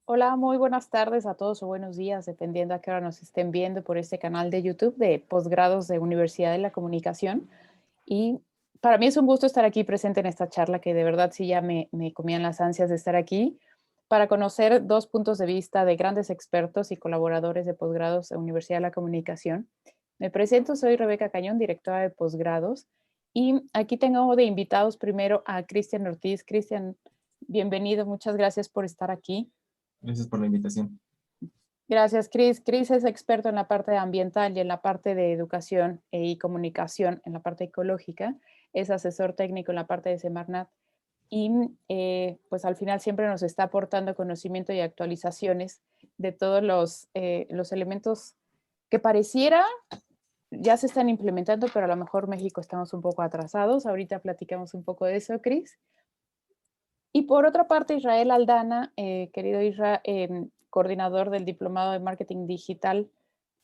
Hola, muy buenas tardes a todos o buenos días, dependiendo a qué hora nos estén viendo por este canal de YouTube de Posgrados de Universidad de la Comunicación. Y para mí es un gusto estar aquí presente en esta charla que de verdad sí ya me comían las ansias de estar aquí para conocer dos puntos de vista de grandes expertos y colaboradores de posgrados de Universidad de la Comunicación. Me presento, soy Rebeca Cañón, directora de posgrados, y aquí tengo de invitados primero a Cristian Ortiz. Cristian, bienvenido, muchas gracias por estar aquí. Gracias por la invitación. Gracias, Cris. Cris es experto en la parte ambiental y en la parte de educación y comunicación, en la parte ecológica. Es asesor técnico en la parte de Semarnat y pues al final siempre nos está aportando conocimiento y actualizaciones de todos los elementos que pareciera ya se están implementando, pero a lo mejor México estamos un poco atrasados. Ahorita platicamos un poco de eso, Cris. Y por otra parte, Israel Aldana, querido Isra, coordinador del Diplomado de Marketing Digital,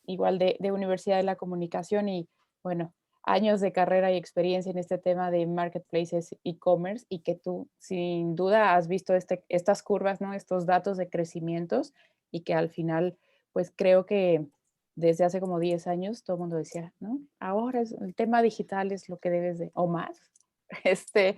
igual de Universidad de la Comunicación y, bueno, años de carrera y experiencia en este tema de marketplaces e-commerce y que tú sin duda has visto estas curvas, ¿no? Estos datos de crecimientos y que al final, pues creo que desde hace como 10 años todo el mundo decía, ¿no? Ahora el tema digital es lo que debes de, o más, este,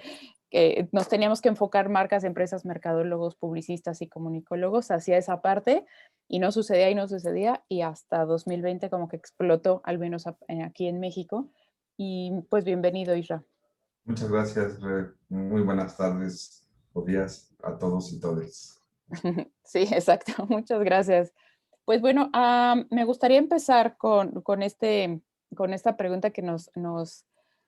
que nos teníamos que enfocar marcas, empresas, mercadólogos, publicistas y comunicólogos hacia esa parte y no sucedía y no sucedía y hasta 2020 como que explotó, al menos aquí en México. Y pues bienvenido, Isra. Muchas gracias, muy buenas tardes o días a todos y todes. Sí, exacto. Muchas gracias. Pues bueno, me gustaría empezar con esta pregunta que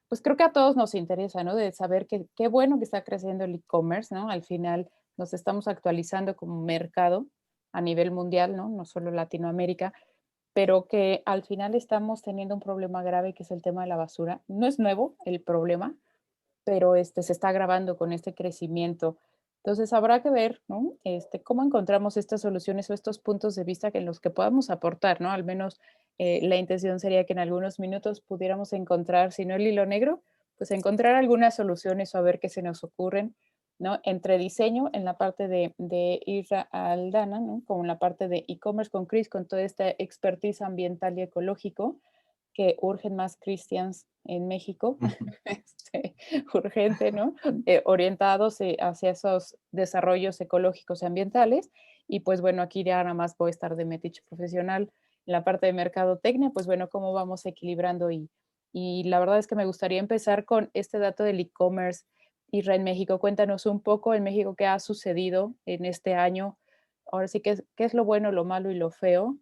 pues creo que a todos nos interesa, ¿no? De saber que qué bueno que está creciendo el e-commerce, ¿no? Al final nos estamos actualizando como mercado a nivel mundial, ¿no? No solo Latinoamérica, pero que al final estamos teniendo un problema grave que es el tema de la basura. No es nuevo el problema, pero se está agravando con este crecimiento. Entonces habrá que ver, ¿no? Cómo encontramos estas soluciones o estos puntos de vista en los que podamos aportar, ¿no? Al menos la intención sería que en algunos minutos pudiéramos encontrar, si no el hilo negro, pues encontrar algunas soluciones o a ver qué se nos ocurren, ¿no? Entre diseño en la parte de Isra Aldana, ¿no? Como en la parte de e-commerce con Chris, con toda esta expertise ambiental y ecológico, que urgen más Christians en México, urgente, ¿no? Orientados hacia esos desarrollos ecológicos y ambientales. Y pues bueno, aquí ya nada más voy a estar de metiche profesional en la parte de mercadotecnia, pues bueno, cómo vamos equilibrando y la verdad es que me gustaría empezar con este dato del e-commerce. Isra, en México, cuéntanos un poco en México qué ha sucedido en este año. Ahora sí, qué es lo bueno, lo malo y lo feo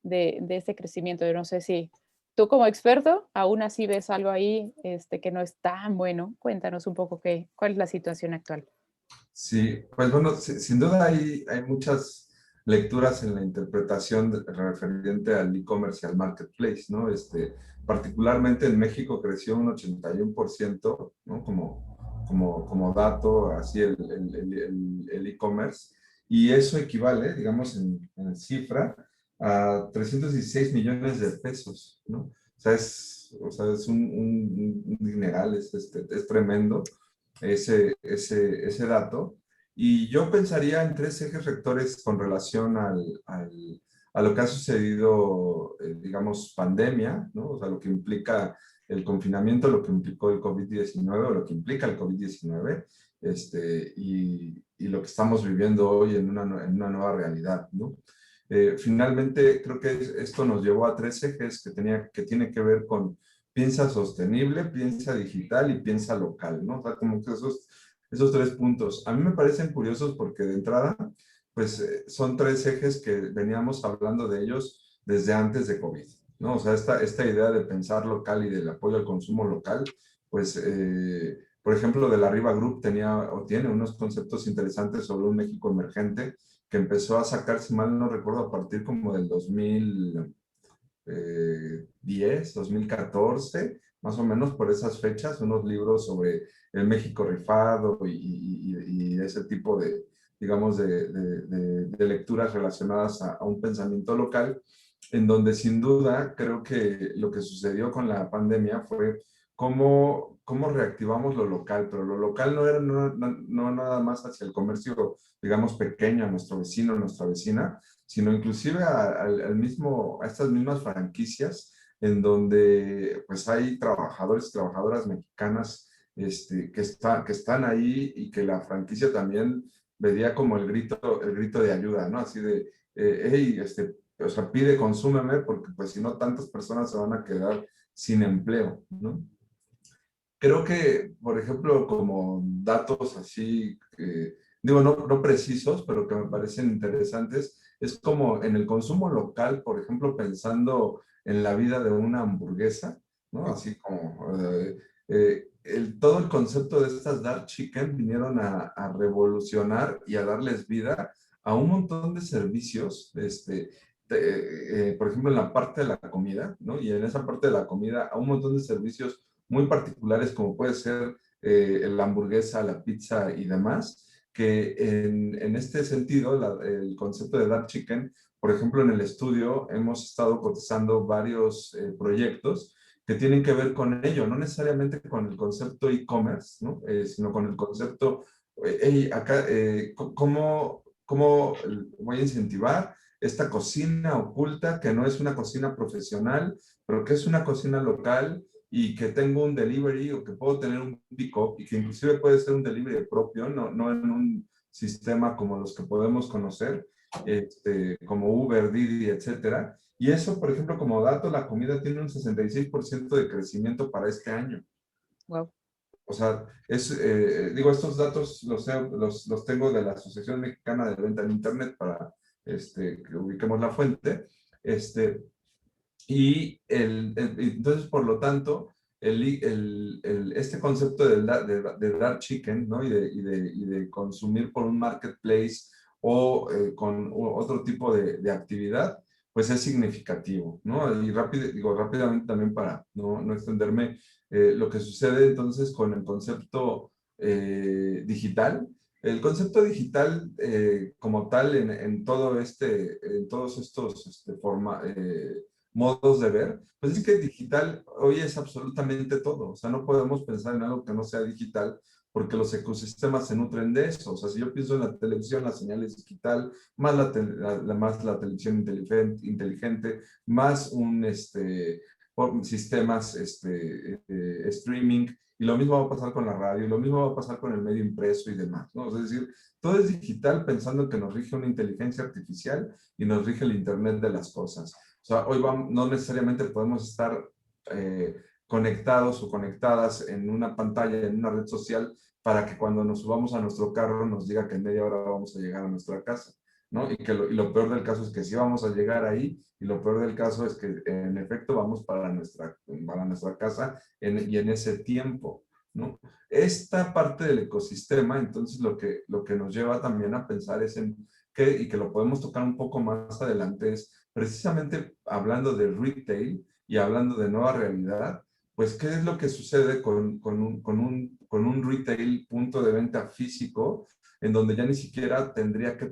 de este crecimiento. Yo no sé si tú como experto, aún así ves algo ahí, que no es tan bueno. Cuéntanos un poco cuál es la situación actual. Sí, pues bueno, sin duda hay muchas lecturas en la interpretación referente al e-commerce y al marketplace, ¿no? Particularmente en México creció un 81%, ¿no? Como dato, así el e-commerce, y eso equivale, digamos, en cifra, a 316 millones de pesos, ¿no? O sea, es un dineral, es tremendo ese dato. Y yo pensaría en tres ejes rectores con relación a lo que ha sucedido, digamos, pandemia, ¿no? O sea, lo que implica el confinamiento, lo que implicó el COVID-19 o lo que implica el COVID-19, y lo que estamos viviendo hoy en una nueva realidad, ¿no? Finalmente, creo que esto nos llevó a tres ejes que tiene que ver con piensa sostenible, piensa digital y piensa local, ¿no? O sea, como que esos tres puntos. A mí me parecen curiosos porque de entrada, pues son tres ejes que veníamos hablando de ellos desde antes de COVID, ¿no? O sea, esta idea de pensar local y del apoyo al consumo local, pues, por ejemplo, de la Riva Group tenía o tiene unos conceptos interesantes sobre un México emergente que empezó a sacar, si mal no recuerdo, a partir como del 2010, 2014, más o menos por esas fechas, unos libros sobre el México rifado y ese tipo de, digamos, de lecturas relacionadas a un pensamiento local, en donde sin duda creo que lo que sucedió con la pandemia fue cómo reactivamos lo local, pero lo local no era no nada más hacia el comercio, digamos, pequeño, a nuestro vecino, a nuestra vecina, sino inclusive al mismo, a estas mismas franquicias en donde pues hay trabajadores y trabajadoras mexicanas que están ahí y que la franquicia también veía como el grito de ayuda, ¿no? Así de, hey, o sea, pide, consúmeme, porque pues si no, tantas personas se van a quedar sin empleo, ¿no? Creo que, por ejemplo, como datos así, digo, no precisos, pero que me parecen interesantes, es como en el consumo local, por ejemplo, pensando en la vida de una hamburguesa, ¿no? Así como todo el concepto de estas dark chicken vinieron a revolucionar y a darles vida a un montón de servicios, por ejemplo, en la parte de la comida, ¿no? Y en esa parte de la comida a un montón de servicios muy particulares como puede ser la hamburguesa, la pizza y demás, que en este sentido, el concepto de dark chicken, por ejemplo, en el estudio hemos estado cotizando varios proyectos que tienen que ver con ello, no necesariamente con el concepto e-commerce, ¿no? Sino con el concepto, hey, acá, ¿cómo voy a incentivar esta cocina oculta que no es una cocina profesional, pero que es una cocina local y que tengo un delivery o que puedo tener un pick-up y que inclusive puede ser un delivery propio, no en un sistema como los que podemos conocer, como Uber, Didi, etcétera. Y eso, por ejemplo, como dato, la comida tiene un 66% de crecimiento para este año. Wow. O sea, digo, estos datos los tengo de la Asociación Mexicana de Venta en Internet para que ubiquemos la fuente. Entonces, por lo tanto, este concepto de dark chicken, ¿no? Y de consumir por un marketplace o con otro tipo de actividad, pues es significativo, ¿no? Y digo, rápidamente también para no extenderme, lo que sucede entonces con el concepto digital. El concepto digital como tal en todos estos modos de ver, pues es que digital hoy es absolutamente todo. O sea, no podemos pensar en algo que no sea digital porque los ecosistemas se nutren de eso. O sea, si yo pienso en la televisión, la señal es digital, más más la televisión inteligente, más sistemas streaming, y lo mismo va a pasar con la radio, y lo mismo va a pasar con el medio impreso y demás, ¿no? Es decir, todo es digital pensando que nos rige una inteligencia artificial y nos rige el Internet de las cosas. O sea, hoy no necesariamente podemos estar conectados o conectadas en una pantalla, en una red social, para que cuando nos subamos a nuestro carro nos diga que en media hora vamos a llegar a nuestra casa, ¿no? Y lo peor del caso es que sí vamos a llegar ahí, y lo peor del caso es que en efecto vamos para nuestra casa y en ese tiempo, ¿no? Esta parte del ecosistema, entonces lo que nos lleva también a pensar es y que lo podemos tocar un poco más adelante, es precisamente hablando de retail y hablando de nueva realidad, pues qué es lo que sucede con un retail punto de venta físico, en donde ya ni siquiera tendría que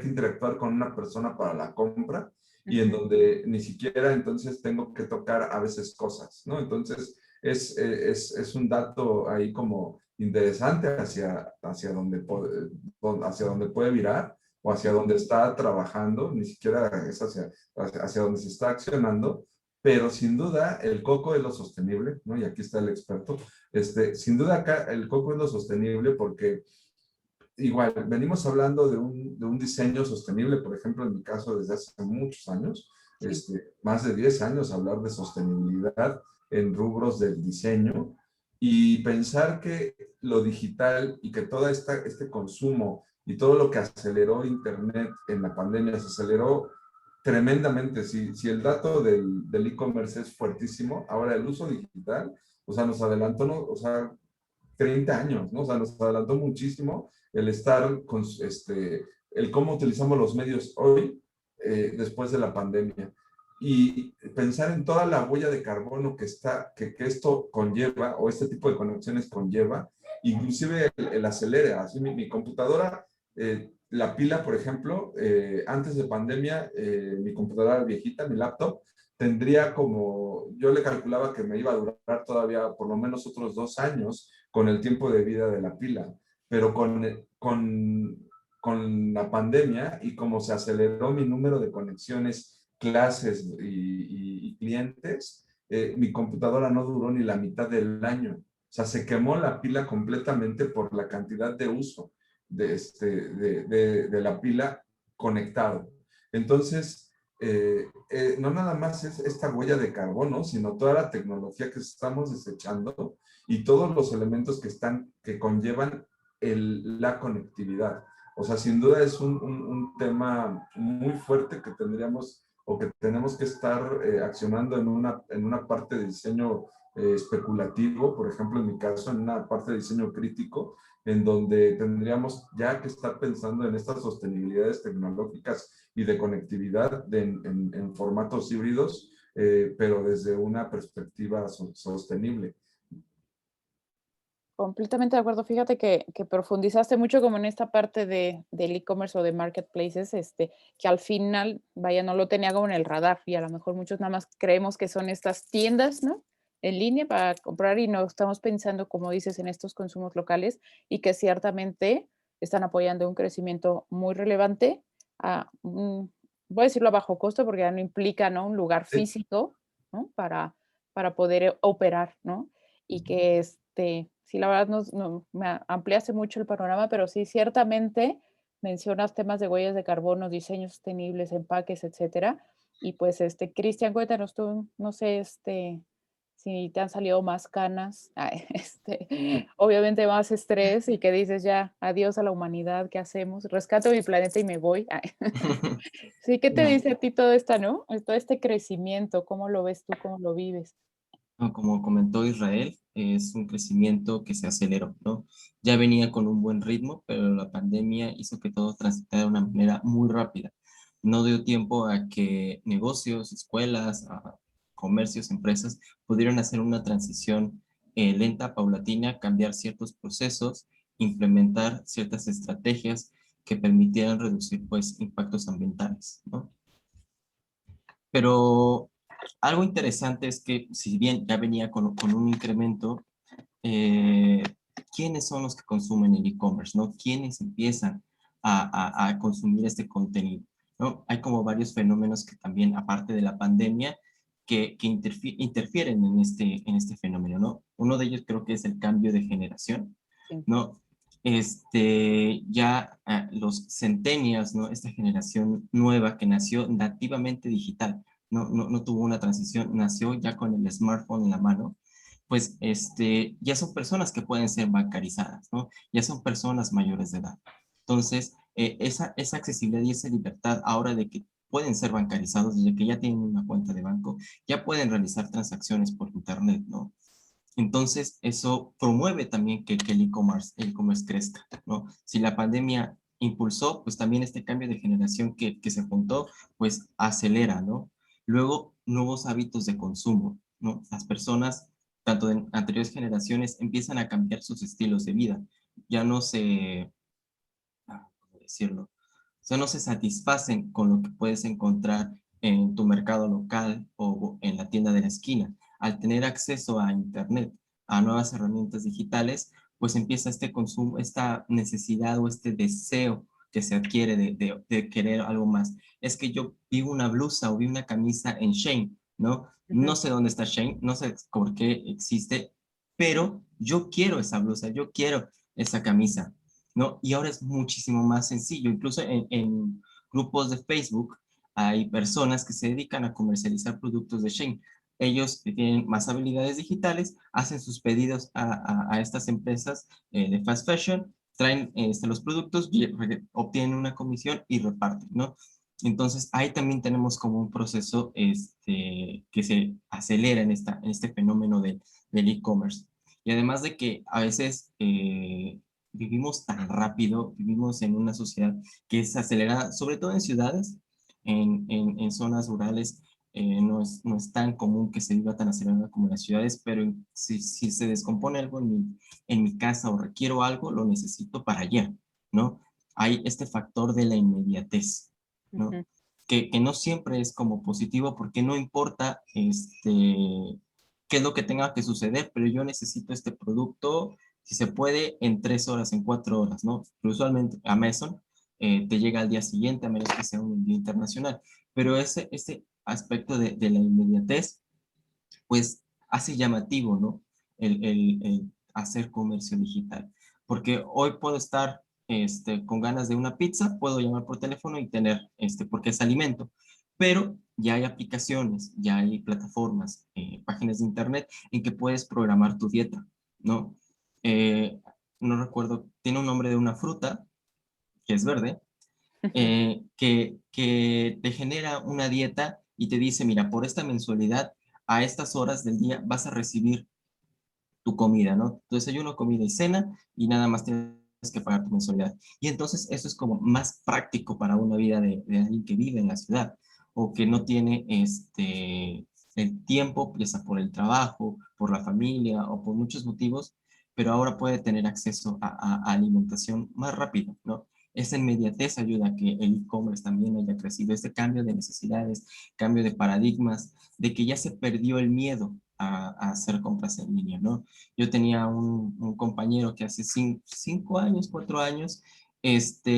interactuar con una persona para la compra, y en donde ni siquiera entonces tengo que tocar a veces cosas, ¿no? Entonces es un dato ahí como interesante hacia donde puede virar, o hacia donde está trabajando, ni siquiera es hacia donde se está accionando, pero sin duda el coco es lo sostenible, ¿no? Y aquí está el experto. Sin duda acá el coco es lo sostenible porque igual venimos hablando de un diseño sostenible, por ejemplo, en mi caso desde hace muchos años, Sí. más de 10 años hablar de sostenibilidad en rubros del diseño, y pensar que lo digital y que todo este consumo y todo lo que aceleró Internet en la pandemia se aceleró tremendamente. Si el dato del e-commerce es fuertísimo, ahora el uso digital, o sea, nos adelantó, ¿no? O sea, 30 años, ¿no? O sea, nos adelantó muchísimo el estar con, el cómo utilizamos los medios hoy, después de la pandemia. Y pensar en toda la huella de carbono que esto conlleva, o este tipo de conexiones conlleva, inclusive el acelera. Así mi computadora, la pila, por ejemplo, antes de pandemia, mi computadora viejita, mi laptop, tendría como, yo le calculaba que me iba a durar todavía por lo menos otros 2 años con el tiempo de vida de la pila, pero con la pandemia y como se aceleró mi número de conexiones, clases y clientes, mi computadora no duró ni la mitad del año. O sea, se quemó la pila completamente por la cantidad de uso de la pila conectado. Entonces, no nada más es esta huella de carbono, sino toda la tecnología que estamos desechando y todos los elementos que conllevan la conectividad. O sea, sin duda es un tema muy fuerte que tendríamos o que tenemos que estar accionando en una parte de diseño especulativo, por ejemplo, en mi caso, en una parte de diseño crítico, en donde tendríamos ya que estar pensando en estas sostenibilidades tecnológicas y de conectividad en formatos híbridos, pero desde una perspectiva sostenible. Completamente de acuerdo. Fíjate que profundizaste mucho como en esta parte del e-commerce o de marketplaces, que al final, vaya, no lo tenía como en el radar y a lo mejor muchos nada más creemos que son estas tiendas, ¿no? En línea para comprar y no estamos pensando, como dices, en estos consumos locales y que ciertamente están apoyando un crecimiento muy relevante voy a decirlo a bajo costo porque ya no implica, ¿no? Un lugar Sí. físico, ¿no? Para poder operar, ¿no? Y que sí, la verdad me ampliaste mucho el panorama, pero sí, ciertamente mencionas temas de huellas de carbono, diseños sostenibles, empaques, etcétera. Y pues, Cristian, cuéntanos tú, no sé, si te han salido más canas, obviamente más estrés y que dices ya, adiós a la humanidad, ¿qué hacemos? Rescato mi planeta y me voy. Sí, ¿qué te No, dice a ti todo esto, no? Todo este crecimiento, ¿cómo lo ves tú? ¿Cómo lo vives? no, como comentó Israel, es un crecimiento que se aceleró, ¿no? Ya venía con un buen ritmo, pero la pandemia hizo que todo transitara de una manera muy rápida. No dio tiempo a que negocios, escuelas, comercios, empresas pudieran hacer una transición lenta, paulatina, cambiar ciertos procesos, implementar ciertas estrategias que permitieran reducir, pues, impactos ambientales, ¿no? Pero algo interesante es que si bien ya venía con un incremento, eh, ¿quiénes son los que consumen el e-commerce, no? ¿Quiénes empiezan a consumir este contenido, no? Hay como varios fenómenos que también, aparte de la pandemia, que interfieren en este fenómeno, ¿no? Uno de ellos creo que es el cambio de generación, Sí. ¿no? Ya los centennials, ¿no? Esta generación nueva que nació nativamente digital, no tuvo una transición, nació ya con el smartphone en la mano, pues ya son personas que pueden ser bancarizadas, ¿no? Ya son personas mayores de edad. Entonces, esa accesibilidad y esa libertad ahora de que pueden ser bancarizados, desde que ya tienen una cuenta de banco, ya pueden realizar transacciones por internet, ¿no? Entonces, eso promueve también que el e-commerce crezca, ¿no? Si la pandemia impulsó, pues también este cambio de generación que se juntó, pues acelera, ¿no? Luego, nuevos hábitos de consumo, ¿no? Las personas, tanto en anteriores generaciones, empiezan a cambiar sus estilos de vida. Ya no se, ¿cómo decirlo? O sea, no se satisfacen con lo que puedes encontrar en tu mercado local o en la tienda de la esquina. Al tener acceso a Internet, a nuevas herramientas digitales, pues empieza este consumo, esta necesidad o este deseo que se adquiere de querer algo más. Es que yo vi una blusa o vi una camisa en Shein, ¿no? No Ujú. sé dónde está Shein, no sé por qué existe, pero yo quiero esa blusa, yo quiero esa camisa, ¿no? Y ahora es muchísimo más sencillo. Incluso en grupos de Facebook hay personas que se dedican a comercializar productos de Shein. Ellos que tienen más habilidades digitales, hacen sus pedidos a estas empresas de fast fashion, traen los productos, obtienen una comisión y reparten, ¿no? Entonces, ahí también tenemos como un proceso que se acelera en este fenómeno del e-commerce. Y además de que a veces vivimos tan rápido, vivimos en una sociedad que es acelerada, sobre todo en ciudades, en zonas rurales, no es tan común que se viva tan acelerada como en las ciudades, pero si se descompone algo en mi casa o requiero algo, lo necesito para ayer, ¿no? Hay este factor de la inmediatez, ¿no? Ujú. que no siempre es como positivo, porque no importa qué es lo que tenga que suceder, pero yo necesito este producto, si se puede, en 3 horas, en 4 horas, ¿no? Pero usualmente Amazon te llega al día siguiente, a menos que sea un envío internacional. Pero ese aspecto de la inmediatez, pues hace llamativo, ¿no? El hacer comercio digital. Porque hoy puedo estar con ganas de una pizza, puedo llamar por teléfono y tener, porque es alimento. Pero ya hay aplicaciones, ya hay plataformas, páginas de internet en que puedes programar tu dieta, ¿no? Eh, no recuerdo, tiene un nombre de una fruta que es verde, que te genera una dieta y te dice, mira, por esta mensualidad, a estas horas del día vas a recibir tu comida, ¿no? Tu desayuno, comida y cena, y nada más tienes que pagar tu mensualidad. Y entonces eso es como más práctico para una vida de alguien que vive en la ciudad o que no tiene el tiempo, ya sea por el trabajo, por la familia o por muchos motivos, pero ahora puede tener acceso a alimentación más rápido, ¿no? Esa inmediatez ayuda a que el e-commerce también haya crecido, este cambio de necesidades, cambio de paradigmas, de que ya se perdió el miedo a hacer compras en línea, ¿no? Yo tenía un compañero que hace 5 años, 4 años,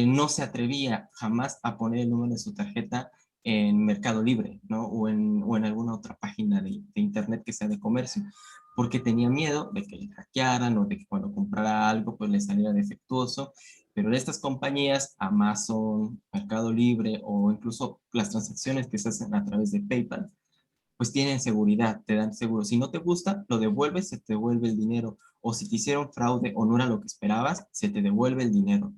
no se atrevía jamás a poner el número de su tarjeta en Mercado Libre, ¿no? O en alguna otra página de internet que sea de comercio, porque tenía miedo de que le hackearan o de que cuando comprara algo pues le saliera defectuoso. Pero estas compañías, Amazon, Mercado Libre o incluso las transacciones que se hacen a través de PayPal, pues tienen seguridad, te dan seguro. Si no te gusta, lo devuelves, se te devuelve el dinero. O si te hicieron fraude o no era lo que esperabas, se te devuelve el dinero.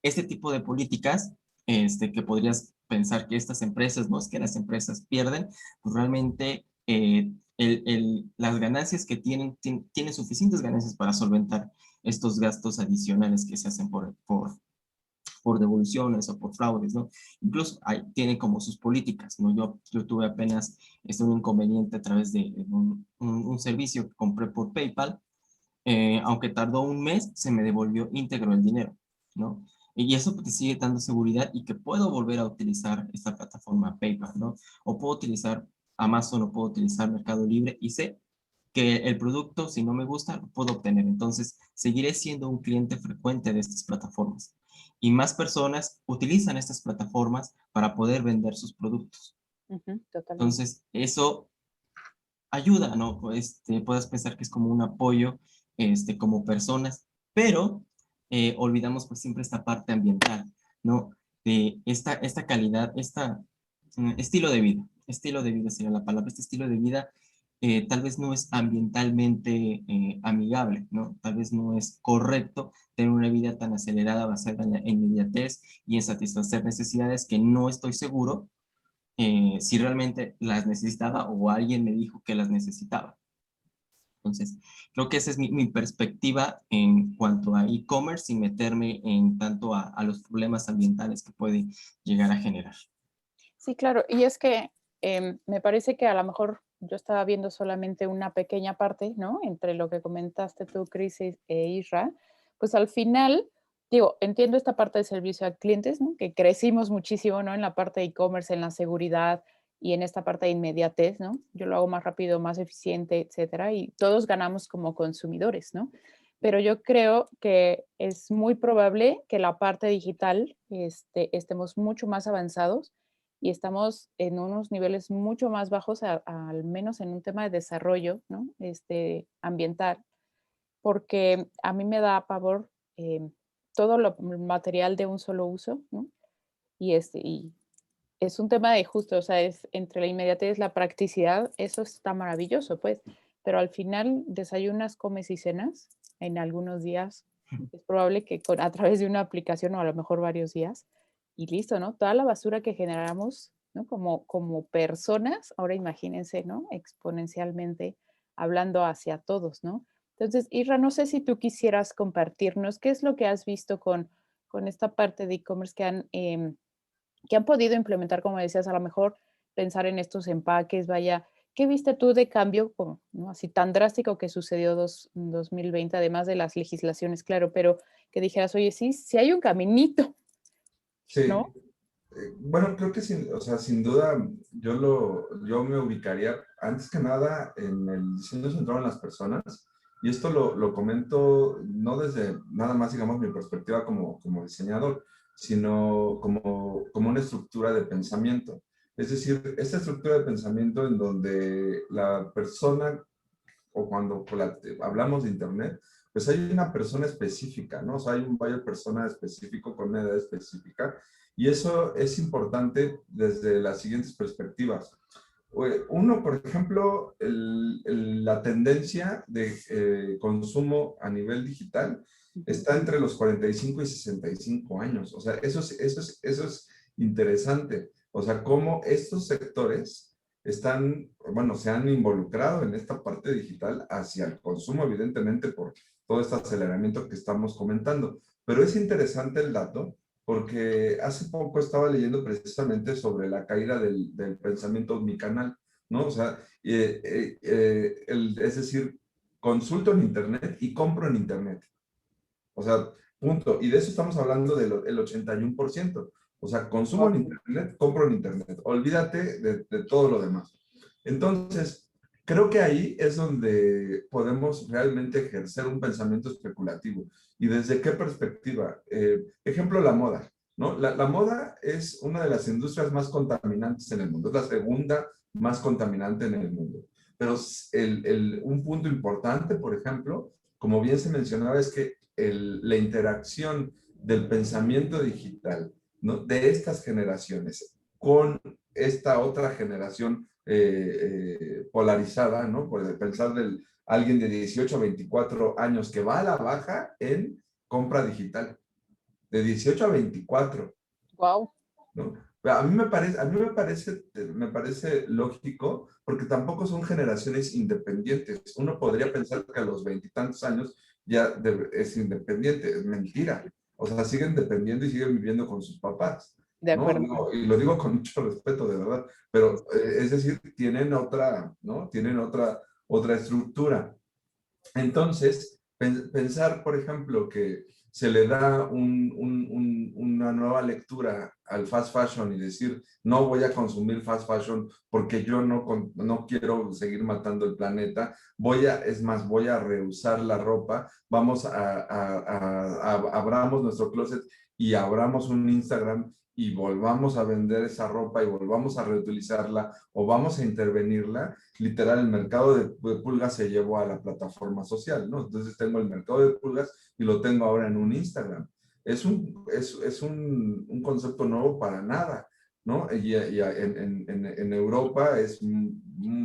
Este tipo de políticas, que podrías pensar que estas empresas, no es que las empresas pierden, pues realmente las ganancias que tienen suficientes ganancias para solventar estos gastos adicionales que se hacen por devoluciones o por fraudes, ¿no? Incluso tienen como sus políticas, ¿no? Yo tuve apenas un inconveniente a través de un servicio que compré por PayPal, aunque tardó un mes, se me devolvió íntegro el dinero, ¿no? Y eso te sigue dando seguridad y que puedo volver a utilizar esta plataforma PayPal, ¿no? O puedo utilizar Amazon o puedo utilizar Mercado Libre y sé que el producto, si no me gusta, lo puedo obtener. Entonces, seguiré siendo un cliente frecuente de estas plataformas. Y más personas utilizan estas plataformas para poder vender sus productos. Totalmente. Entonces, eso ayuda, ¿no? Puedes pensar que es como un apoyo, como personas, pero olvidamos pues siempre esta parte ambiental, ¿no? De esta calidad, estilo de vida sería la palabra, este estilo de vida tal vez no es ambientalmente amigable, ¿no? Tal vez no es correcto tener una vida tan acelerada basada en la inmediatez y en satisfacer necesidades que no estoy seguro si realmente las necesitaba o alguien me dijo que las necesitaba. Entonces, creo que esa es mi perspectiva en cuanto a e-commerce sin meterme en tanto a los problemas ambientales que puede llegar a generar. Sí, claro. Y es que me parece que a lo mejor yo estaba viendo solamente una pequeña parte, ¿no? Entre lo que comentaste tú, Cris Isra, pues al final, digo, entiendo esta parte de servicio a clientes, ¿no? Que crecimos muchísimo, ¿no? En la parte de e-commerce, en la seguridad y en esta parte de inmediatez, ¿no? Yo lo hago más rápido, más eficiente, etcétera, y todos ganamos como consumidores, ¿no? Pero yo creo que es muy probable que la parte digital estemos mucho más avanzados y estamos en unos niveles mucho más bajos, al menos en un tema de desarrollo, ¿no? Ambiental, porque a mí me da pavor todo lo material de un solo uso, ¿no? Y es un tema de justo, o sea, es entre la inmediatez, la practicidad, eso está maravilloso, pues, pero al final desayunas, comes y cenas en algunos días. Es probable que a través de una aplicación o a lo mejor varios días y listo, ¿no? Toda la basura que generamos, ¿no? Como personas, ahora imagínense, ¿no? Exponencialmente hablando hacia todos, ¿no? Entonces, Isra, no sé si tú quisieras compartirnos qué es lo que has visto con esta parte de e-commerce que han podido implementar, como decías, a lo mejor pensar en estos empaques, vaya, ¿qué viste tú de cambio, como, ¿no? Así tan drástico que sucedió 2020, además de las legislaciones, claro, pero que dijeras, oye, sí, sí hay un caminito, Sí, ¿no? Bueno, creo que o sea, sin duda yo me ubicaría antes que nada en el diseño centrado en las personas, y esto lo comento no desde nada más, digamos, mi perspectiva como diseñador, sino como una estructura de pensamiento. Es decir, esta estructura de pensamiento en donde la persona, o cuando hablamos de Internet, pues hay una persona específica, ¿no? O sea, hay un buyer persona específico con una edad específica, y eso es importante desde las siguientes perspectivas. Uno, por ejemplo, la tendencia de consumo a nivel digital está entre los 45 y 65 años. O sea, eso es interesante. O sea, cómo estos sectores bueno, se han involucrado en esta parte digital hacia el consumo, evidentemente, por todo este aceleramiento que estamos comentando. Pero es interesante el dato porque hace poco estaba leyendo precisamente sobre la caída del pensamiento omnicanal, ¿no? O sea, es decir, consulto en Internet y compro en Internet. O sea, punto. Y de eso estamos hablando del 81%. O sea, consumo en Internet, compro en Internet. Olvídate de todo lo demás. Entonces, creo que ahí es donde podemos realmente ejercer un pensamiento especulativo. ¿Y desde qué perspectiva? Ejemplo, la moda, ¿no? La moda es una de las industrias más contaminantes en el mundo. Es la segunda más contaminante en el mundo. Pero un punto importante, por ejemplo, como bien se mencionaba, es que la interacción del pensamiento digital, ¿no?, de estas generaciones con esta otra generación polarizada, ¿no? Por pensar alguien de 18 a 24 años que va a la baja en compra digital, de 18 a 24. Wow. ¿No? Me parece lógico, porque tampoco son generaciones independientes. Uno podría pensar que a los veintitantos años ya es independiente. Es mentira. O sea, siguen dependiendo y siguen viviendo con sus papás, De ¿no? acuerdo. Y lo digo con mucho respeto, de verdad. Pero, es decir, tienen otra, ¿no? Tienen otra estructura. Entonces, pensar, por ejemplo, que se le da una nueva lectura al fast fashion y decir, no voy a consumir fast fashion porque yo no quiero seguir matando el planeta, es más, voy a reusar la ropa, vamos abramos nuestro closet y abramos un Instagram y volvamos a vender esa ropa y volvamos a reutilizarla o vamos a intervenirla. Literal, el mercado de pulgas se llevó a la plataforma social, ¿no? Entonces tengo el mercado de pulgas y lo tengo ahora en un Instagram. Es un concepto nuevo para nada, ¿no? Y en Europa es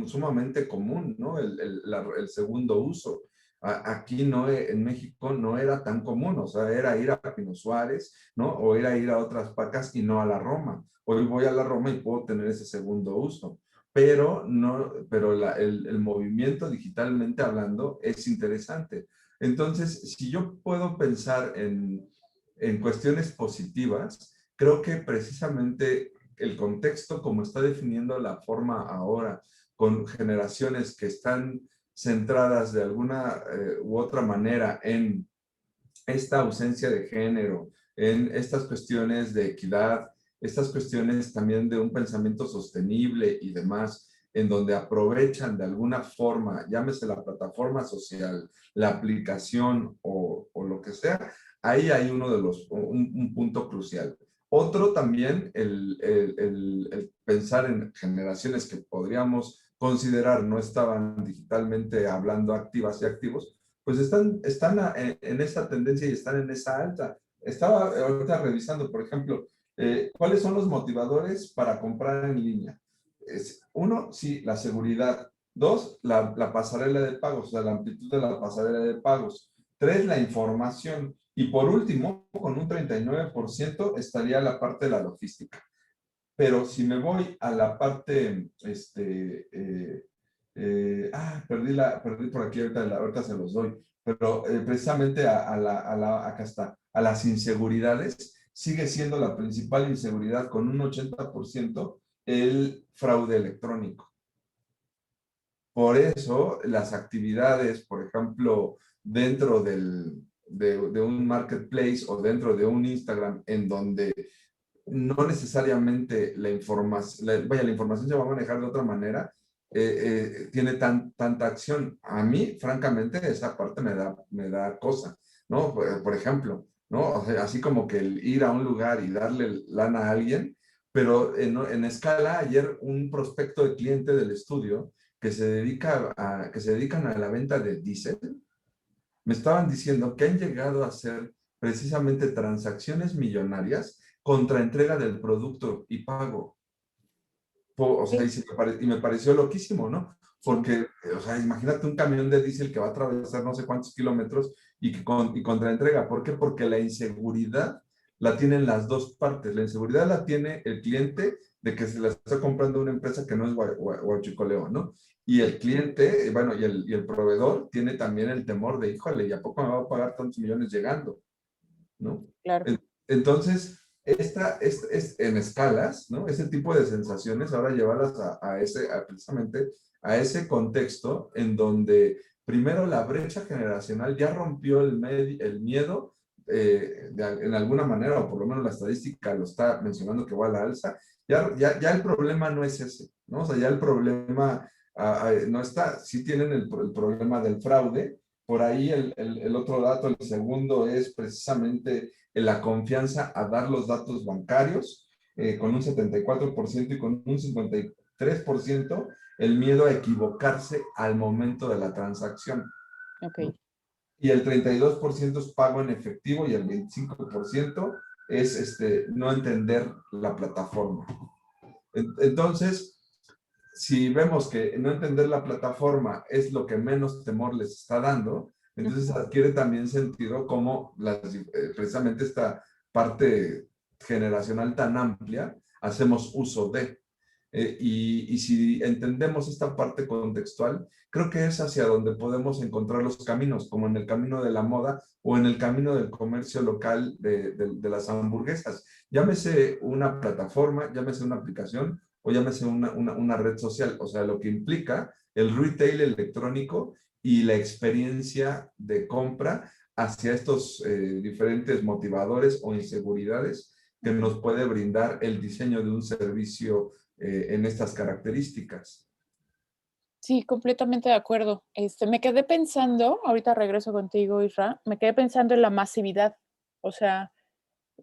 sumamente común, ¿no? El segundo uso. Aquí en México no era tan común, o sea, era ir a Pino Suárez, ¿no? O era ir a otras pacas y no a la Roma. Hoy voy a la Roma y puedo tener ese segundo uso, pero el movimiento digitalmente hablando es interesante. Entonces, si yo puedo pensar en cuestiones positivas, creo que precisamente el contexto, como está definiendo la forma ahora, con generaciones que están centradas de alguna u otra manera en esta ausencia de género, en estas cuestiones de equidad, estas cuestiones también de un pensamiento sostenible y demás, en donde aprovechan de alguna forma, llámese la plataforma social, la aplicación o lo que sea, ahí hay un punto crucial. Otro también, el pensar en generaciones que podríamos considerar no estaban digitalmente hablando activas y activos, pues están en esa tendencia y están en esa alta. Estaba ahorita revisando, por ejemplo, ¿cuáles son los motivadores para comprar en línea? Uno, sí, la seguridad. Dos, la pasarela de pagos, o sea, la amplitud de la pasarela de pagos. Tres, la información. Y por último, con un 39% estaría la parte de la logística. Pero si me voy a la parte, perdí por aquí, ahorita se los doy, pero precisamente acá está, a las inseguridades, sigue siendo la principal inseguridad con un 80% el fraude electrónico. Por eso las actividades, por ejemplo, dentro de un marketplace o dentro de un Instagram en donde no necesariamente la información, vaya, la información se va a manejar de otra manera, tiene tanta acción. A mí, francamente, esa parte me da cosa, ¿no? Por ejemplo, ¿no? O sea, así como que el ir a un lugar y darle lana a alguien, pero en escala, ayer un prospecto de cliente del estudio que que se dedican a la venta de diésel, me estaban diciendo que han llegado a hacer precisamente transacciones millonarias contra entrega del producto y pago. O sea, Sí, y me pareció loquísimo, ¿no? sí, Porque, o sea, imagínate un camión de diésel que va a atravesar no sé cuántos kilómetros y contra entrega. ¿Por qué? Porque la inseguridad la tienen las dos partes. La inseguridad la tiene el cliente de que se la está comprando una empresa que no es huachicoleo, ¿no? Y el cliente, bueno, y el proveedor tiene también el temor de, híjole, ¿y a poco me va a pagar tantos millones llegando? ¿No? claro. Entonces, es en escalas, ¿no? Ese tipo de sensaciones, ahora llevarlas precisamente a ese contexto en donde primero la brecha generacional ya rompió el miedo, en alguna manera, o por lo menos la estadística lo está mencionando que va a la alza, ya el problema no es ese, ¿no? O sea, ya el problema no está, sí tienen el problema del fraude. Por ahí el otro dato, el segundo, es precisamente la confianza a dar los datos bancarios, con un 74% y con un 53% el miedo a equivocarse al momento de la transacción, Ok. ¿no? Y el 32% es pago en efectivo y el 25% es no entender la plataforma. Entonces, si vemos que no entender la plataforma es lo que menos temor les está dando, entonces adquiere también sentido como precisamente esta parte generacional tan amplia hacemos uso de. Y si entendemos esta parte contextual, creo que es hacia donde podemos encontrar los caminos, como en el camino de la moda o en el camino del comercio local de las hamburguesas. Llámese una plataforma, llámese una aplicación o llámese una red social, o sea, lo que implica el retail electrónico y la experiencia de compra hacia estos diferentes motivadores o inseguridades que nos puede brindar el diseño de un servicio en estas características. Sí, completamente de acuerdo. Me quedé pensando, ahorita regreso contigo, Isra, me quedé pensando en la masividad, o sea,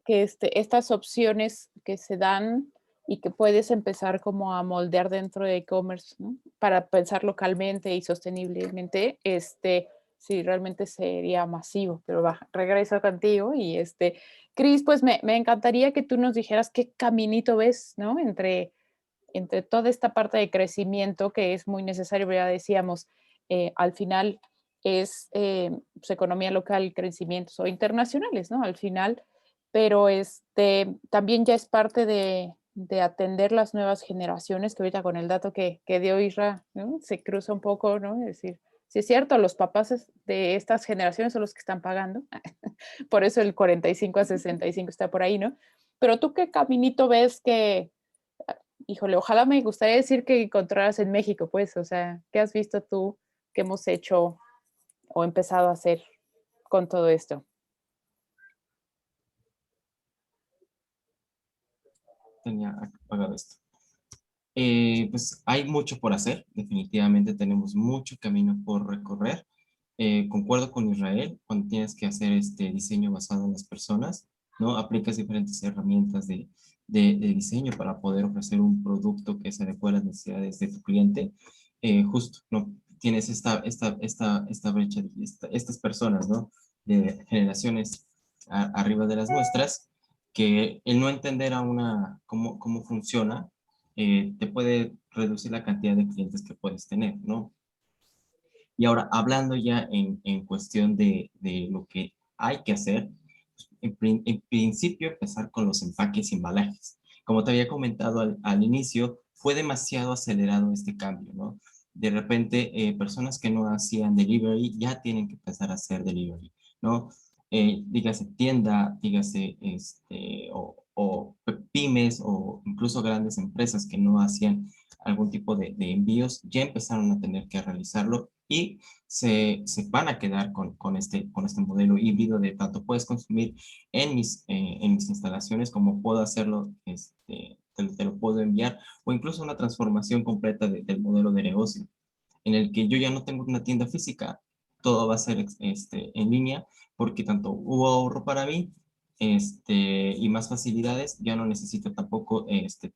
que estas opciones que se dan y que puedes empezar como a moldear dentro de e-commerce, ¿no? Para pensar localmente y sosteniblemente, sí, realmente sería masivo, pero va, regreso contigo y Cris, pues me encantaría que tú nos dijeras qué caminito ves, ¿no? Entre toda esta parte de crecimiento que es muy necesario, ya decíamos, al final es pues, economía local, crecimientos o internacionales, ¿no? Al final, pero también ya es parte de atender las nuevas generaciones, que ahorita con el dato que dio Isra, ¿no? Se cruza un poco, ¿no? Es decir, sí es cierto, los papás de estas generaciones son los que están pagando, por eso el 45 a 65 está por ahí, ¿no? Pero tú qué caminito ves que, híjole, ojalá me gustaría decir que encontraras en México, pues, o sea, ¿qué has visto tú que hemos hecho o empezado a hacer con todo esto? Tenía apagado esto. Pues hay mucho por hacer, definitivamente tenemos mucho camino por recorrer. Concuerdo con Israel, cuando tienes que hacer este diseño basado en las personas, ¿no? Aplicas diferentes herramientas de diseño para poder ofrecer un producto que se adecue a las necesidades de tu cliente. Justo, ¿no? Tienes esta brecha, estas personas, ¿no? De generaciones arriba de las nuestras, que el no entender cómo funciona, te puede reducir la cantidad de clientes que puedes tener, ¿no? Y ahora, hablando ya en cuestión de lo que hay que hacer, en principio empezar con los empaques y embalajes. Como te había comentado al inicio, fue demasiado acelerado este cambio, ¿no? De repente, personas que no hacían delivery ya tienen que empezar a hacer delivery, ¿no? Dígase tienda, dígase o pymes o incluso grandes empresas que no hacían algún tipo de envíos, ya empezaron a tener que realizarlo y se van a quedar con este modelo híbrido de tanto puedes consumir en mis instalaciones como puedo hacerlo, te lo puedo enviar, o incluso una transformación completa del modelo de negocio, en el que yo ya no tengo una tienda física, todo va a ser en línea, porque tanto hubo ahorro para mí, y más facilidades, ya no necesito tampoco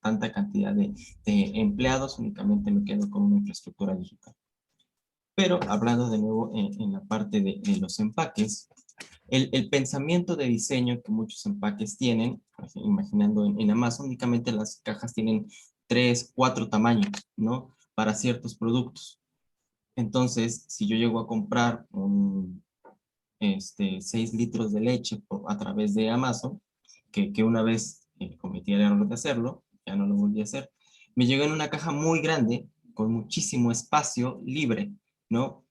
tanta cantidad de empleados, únicamente me quedo con una infraestructura digital. Pero hablando de nuevo en la parte de los empaques, el pensamiento de diseño que muchos empaques tienen, imaginando en Amazon, únicamente las cajas tienen 3, 4 tamaños, ¿no? Para ciertos productos. Entonces, si yo llego a comprar 6 litros de leche a través de Amazon, que una vez cometí el error de hacerlo, ya no lo volví a hacer, me llegó en una caja muy grande, con muchísimo espacio libre, ¿no?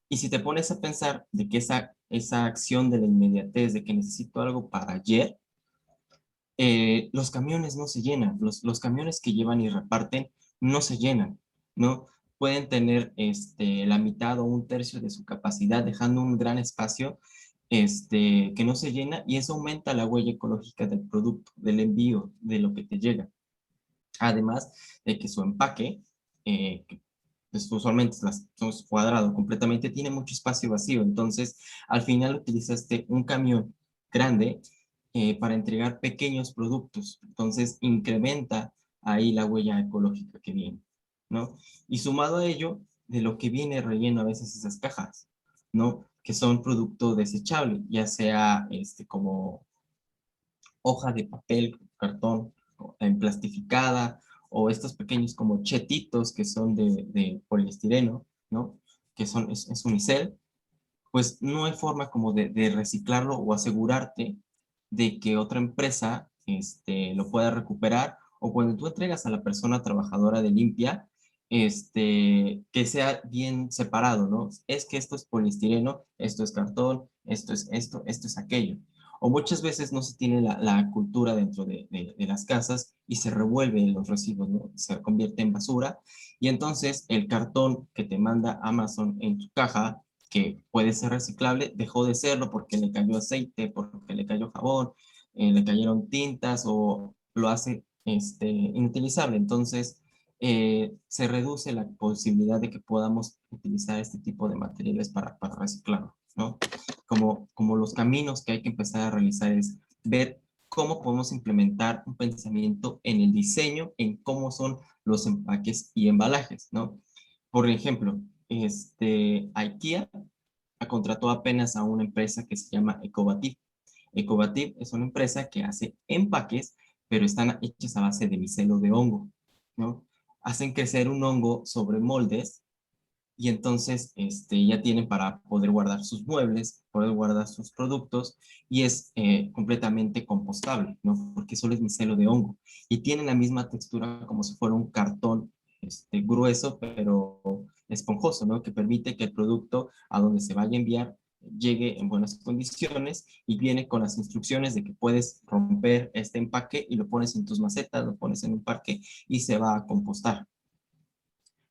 Y si te pones a pensar de que esa acción de la inmediatez, de que necesito algo para ayer, los camiones no se llenan, los camiones que llevan y reparten no se llenan, ¿no? Pueden tener la mitad o un tercio de su capacidad, dejando un gran espacio que no se llena, y eso aumenta la huella ecológica del producto, del envío, de lo que te llega. Además de que su empaque, que pues, usualmente son cuadrado completamente, tiene mucho espacio vacío, entonces al final utilizaste un camión grande para entregar pequeños productos, entonces incrementa ahí la huella ecológica que viene, ¿no? Y sumado a ello, de lo que viene relleno a veces esas cajas, ¿no? Que son producto desechable, ya sea como hoja de papel, cartón, plastificada, o estos pequeños como chetitos que son de poliestireno, ¿no? Que es unicel, pues no hay forma como de reciclarlo o asegurarte de que otra empresa lo pueda recuperar, o cuando tú entregas a la persona trabajadora de limpia, que sea bien separado, ¿no? Es que esto es poliestireno, esto es cartón, esto es esto, esto es aquello. O muchas veces no se tiene la cultura dentro de las casas y se revuelven los residuos, ¿no? Se convierte en basura, y entonces el cartón que te manda Amazon en tu caja, que puede ser reciclable, dejó de serlo porque le cayó aceite, porque le cayó jabón, le cayeron tintas, o lo hace inutilizable. Entonces, se reduce la posibilidad de que podamos utilizar este tipo de materiales para reciclarlo, ¿no? Como los caminos que hay que empezar a realizar es ver cómo podemos implementar un pensamiento en el diseño, en cómo son los empaques y embalajes, ¿no? Por ejemplo, IKEA contrató apenas a una empresa que se llama Ecovative. Ecovative es una empresa que hace empaques, pero están hechos a base de micelo de hongo, ¿no? Hacen crecer un hongo sobre moldes, y entonces ya tienen para poder guardar sus muebles, poder guardar sus productos, y es completamente compostable, ¿no? Porque solo es micelo de hongo y tiene la misma textura como si fuera un cartón grueso pero esponjoso, ¿no? Que permite que el producto a donde se vaya a enviar llegue en buenas condiciones, y viene con las instrucciones de que puedes romper este empaque y lo pones en tus macetas, lo pones en un parque y se va a compostar.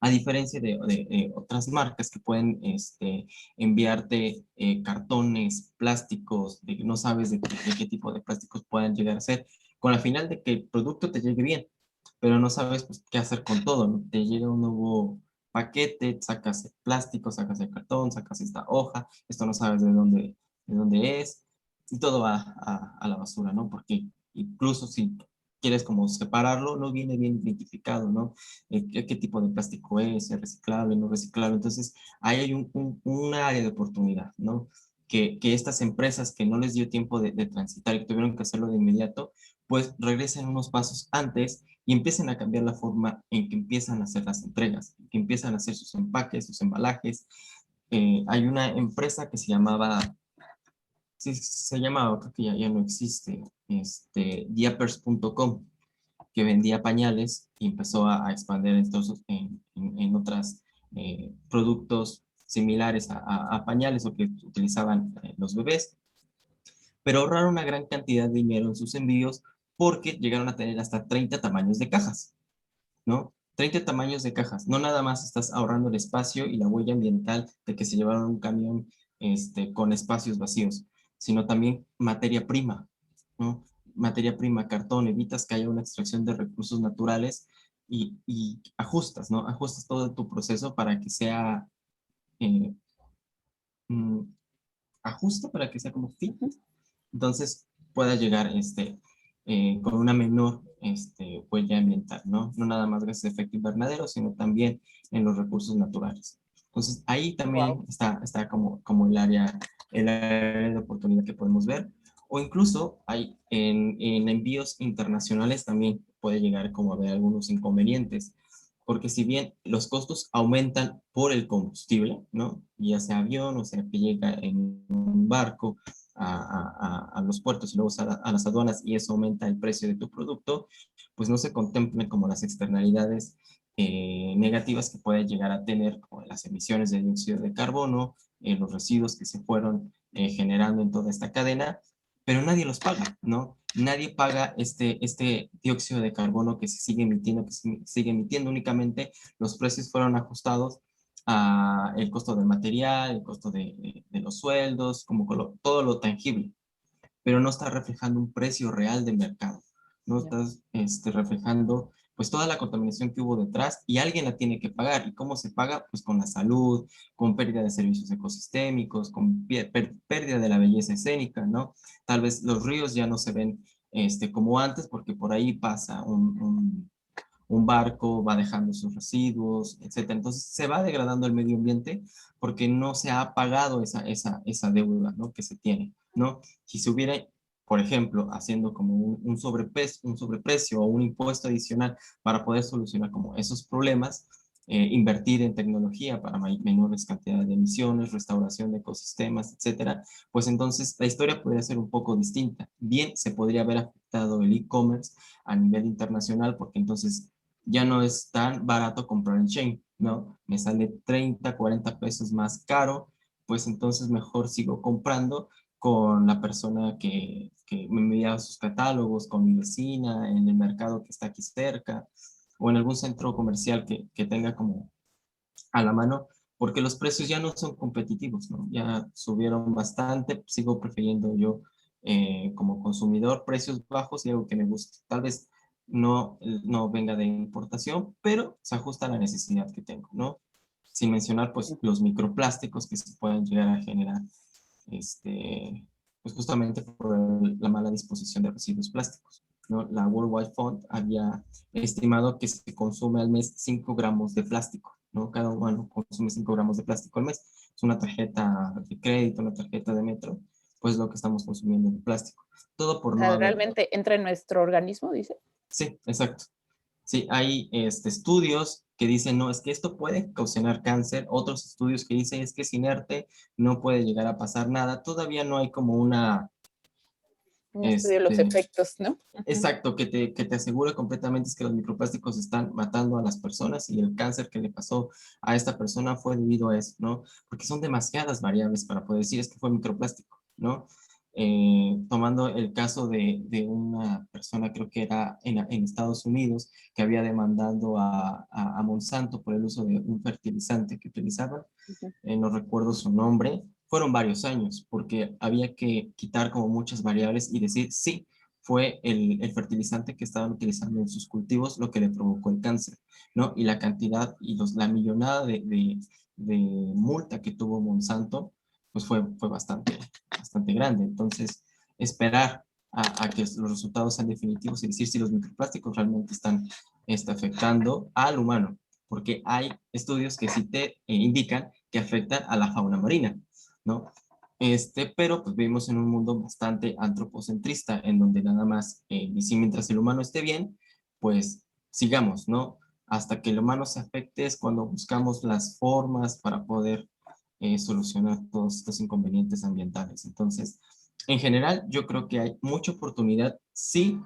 A diferencia de otras marcas que pueden enviarte cartones, plásticos, no sabes de qué tipo de plásticos puedan llegar a ser, con la final de que el producto te llegue bien, pero no sabes pues, qué hacer con todo, ¿no? Te llega un nuevo paquete, sacas el plástico, sacas el cartón, sacas esta hoja, esto no sabes de dónde es, y todo va a la basura, ¿no? Porque incluso si quieres como separarlo, no viene bien identificado, ¿no? Qué tipo de plástico es reciclable, no reciclable. Entonces, ahí hay un área de oportunidad, ¿no? Que estas empresas que no les dio tiempo de transitar y que tuvieron que hacerlo de inmediato, pues regresen unos pasos antes y empiecen a cambiar la forma en que empiezan a hacer las entregas, que empiezan a hacer sus empaques, sus embalajes. Hay una empresa que se llamaba, sí, se llamaba, creo que ya no existe, diapers.com, que vendía pañales y empezó a expandir entonces en otros productos similares a pañales, o que utilizaban los bebés, pero ahorraron una gran cantidad de dinero en sus envíos porque llegaron a tener hasta 30 tamaños de cajas, ¿no? 30 tamaños de cajas. No nada más estás ahorrando el espacio y la huella ambiental de que se llevaron un camión con espacios vacíos, sino también materia prima, ¿no? Materia prima, cartón, evitas que haya una extracción de recursos naturales y ajustas, ¿no? Ajustas todo tu proceso para que sea eh, mm, ajusta para que sea como fit, entonces pueda llegar con una menor huella ambiental, ¿no? No nada más gases de efecto invernadero, sino también en los recursos naturales. Entonces ahí también Wow. está como el área de oportunidad que podemos ver, o incluso hay en envíos internacionales también puede llegar como a haber algunos inconvenientes, porque si bien los costos aumentan por el combustible, ¿no? Ya sea avión o sea que llega en un barco a los puertos y luego a las aduanas y eso aumenta el precio de tu producto, pues no se contemplan como las externalidades negativas que puede llegar a tener, como las emisiones de dióxido de carbono, los residuos que se fueron generando en toda esta cadena, pero nadie los paga, ¿no? Nadie paga este dióxido de carbono que se sigue emitiendo, únicamente los precios fueron ajustados a el costo del material, el costo de los sueldos, como todo lo tangible, pero no está reflejando un precio real de mercado, no Ya. estás reflejando pues toda la contaminación que hubo detrás y alguien la tiene que pagar. ¿Y cómo se paga? Pues con la salud, con pérdida de servicios ecosistémicos, con pérdida de la belleza escénica, ¿no? Tal vez los ríos ya no se ven como antes porque por ahí pasa un barco, va dejando sus residuos, etcétera. Entonces se va degradando el medio ambiente porque no se ha pagado esa deuda, ¿no? Que se tiene, ¿no? Si se hubiera, por ejemplo, haciendo como un sobreprecio o un impuesto adicional para poder solucionar como esos problemas, invertir en tecnología para menores cantidades de emisiones, restauración de ecosistemas, etcétera, pues entonces la historia podría ser un poco distinta. Bien, se podría haber afectado el e-commerce a nivel internacional porque entonces ya no es tan barato comprar en chain, ¿no? Me sale 30, 40 pesos más caro, pues entonces mejor sigo comprando con la persona que me envía sus catálogos, con mi vecina, en el mercado que está aquí cerca, o en algún centro comercial que tenga como a la mano, porque los precios ya no son competitivos, ¿no? Ya subieron bastante, sigo prefiriendo yo como consumidor precios bajos y algo que me guste. Tal vez no venga de importación, pero se ajusta a la necesidad que tengo, ¿no? Sin mencionar, pues, los microplásticos que se pueden llegar a generar, pues, justamente por la mala disposición de residuos plásticos, ¿no? La World Wide Fund había estimado que se consume al mes 5 gramos de plástico, ¿no? Cada humano consume 5 gramos de plástico al mes. Es una tarjeta de crédito, una tarjeta de metro, pues lo que estamos consumiendo de plástico. Todo por O no sea, haber... realmente entra en nuestro organismo, dice. Sí, exacto. Sí, hay estudios que dicen, no, es que esto puede ocasionar cáncer, otros estudios que dicen es que es inerte, no puede llegar a pasar nada. Todavía no hay como una, Un estudio de los este, efectos, ¿no? Ujú. exacto, que te asegure completamente es que los microplásticos están matando a las personas y el cáncer que le pasó a esta persona fue debido a eso, ¿no? Porque son demasiadas variables para poder decir es que fue microplástico, ¿no? Tomando el caso de una persona, creo que era en Estados Unidos, que había demandado a Monsanto por el uso de un fertilizante que utilizaban, Ujú. no recuerdo su nombre, fueron varios años, porque había que quitar como muchas variables y decir, sí, fue el fertilizante que estaban utilizando en sus cultivos lo que le provocó el cáncer, ¿no? Y la cantidad y la millonada de multa que tuvo Monsanto, pues fue bastante grande. Entonces, esperar a que los resultados sean definitivos y decir si los microplásticos realmente están afectando al humano, porque hay estudios que sí te indican que afectan a la fauna marina, ¿no? Pero pues vivimos en un mundo bastante antropocentrista, en donde nada más, y si mientras el humano esté bien, pues sigamos, ¿no? Hasta que el humano se afecte es cuando buscamos las formas para poder solucionar todos estos inconvenientes ambientales. Entonces, en general, yo creo que hay mucha oportunidad si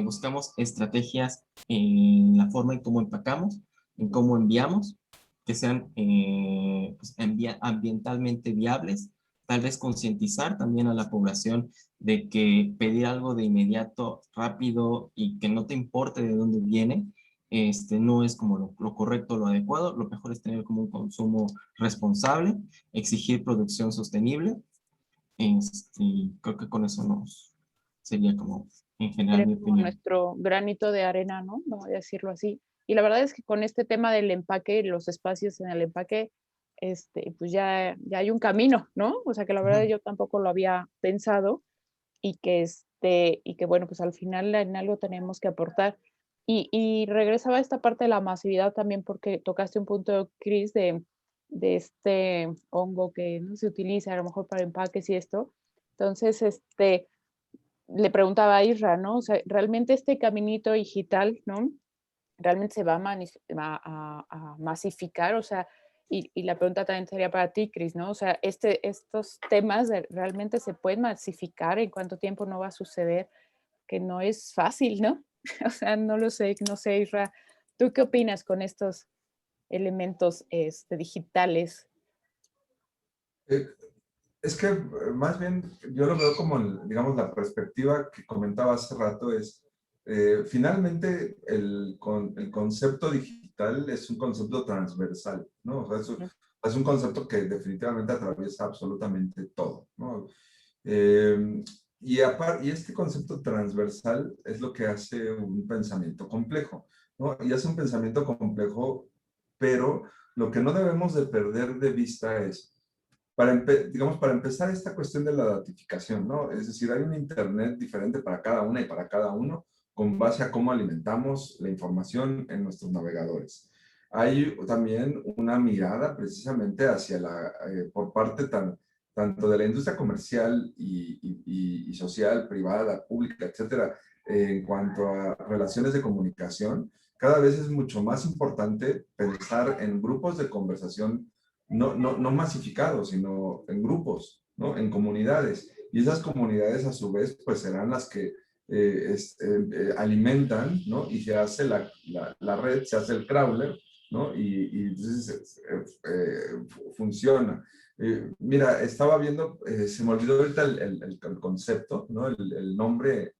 buscamos estrategias en la forma en cómo empacamos, en cómo enviamos, que sean pues, ambientalmente viables, tal vez concientizar también a la población de que pedir algo de inmediato, rápido y que no te importe de dónde viene, no es como lo correcto, lo adecuado. Lo mejor es tener como un consumo responsable, exigir producción sostenible. Creo que con eso sería como en general mi Como opinión. nuestro granito de arena, ¿no? Vamos a decirlo así. Y la verdad es que con este tema del empaque, los espacios en el empaque, pues ya hay un camino, ¿no? O sea, que la verdad Ujú. yo tampoco lo había pensado y que bueno, pues al final en algo tenemos que aportar. Y regresaba a esta parte de la masividad también porque tocaste un punto, Cris, de este hongo que no se utiliza a lo mejor para empaques y esto. Entonces, le preguntaba a Isra, ¿no? O sea, realmente este caminito digital, ¿no? Realmente se va a masificar, o sea, y la pregunta también sería para ti, Cris, ¿no? O sea, estos temas realmente se pueden masificar, ¿en cuánto tiempo no va a suceder? Que no es fácil, ¿no? O sea, no lo sé, no sé, Isra, ¿tú qué opinas con estos elementos digitales? Eh, Es que más bien yo lo veo como, digamos, la perspectiva que comentaba hace rato es, finalmente el concepto digital es un concepto transversal, ¿no? O sea, es un concepto que definitivamente atraviesa absolutamente todo, ¿no? Eh, y este concepto transversal es lo que hace un pensamiento complejo, ¿no? Y hace un pensamiento complejo, pero lo que no debemos de perder de vista es digamos, para empezar esta cuestión de la datificación, ¿no? Es decir, hay un Internet diferente para cada una y para cada uno con base a cómo alimentamos la información en nuestros navegadores. Hay también una mirada precisamente hacia por parte tanto de la industria comercial y social, privada, pública, etcétera, en cuanto a relaciones de comunicación, cada vez es mucho más importante pensar en grupos de conversación no masificados, sino en grupos, ¿no? En comunidades. Y esas comunidades a su vez pues serán las que alimentan, ¿no? Y se hace la red, se hace el crawler, ¿no? Y entonces funciona. Mira, estaba viendo, se me olvidó ahorita el concepto, ¿no? El nombre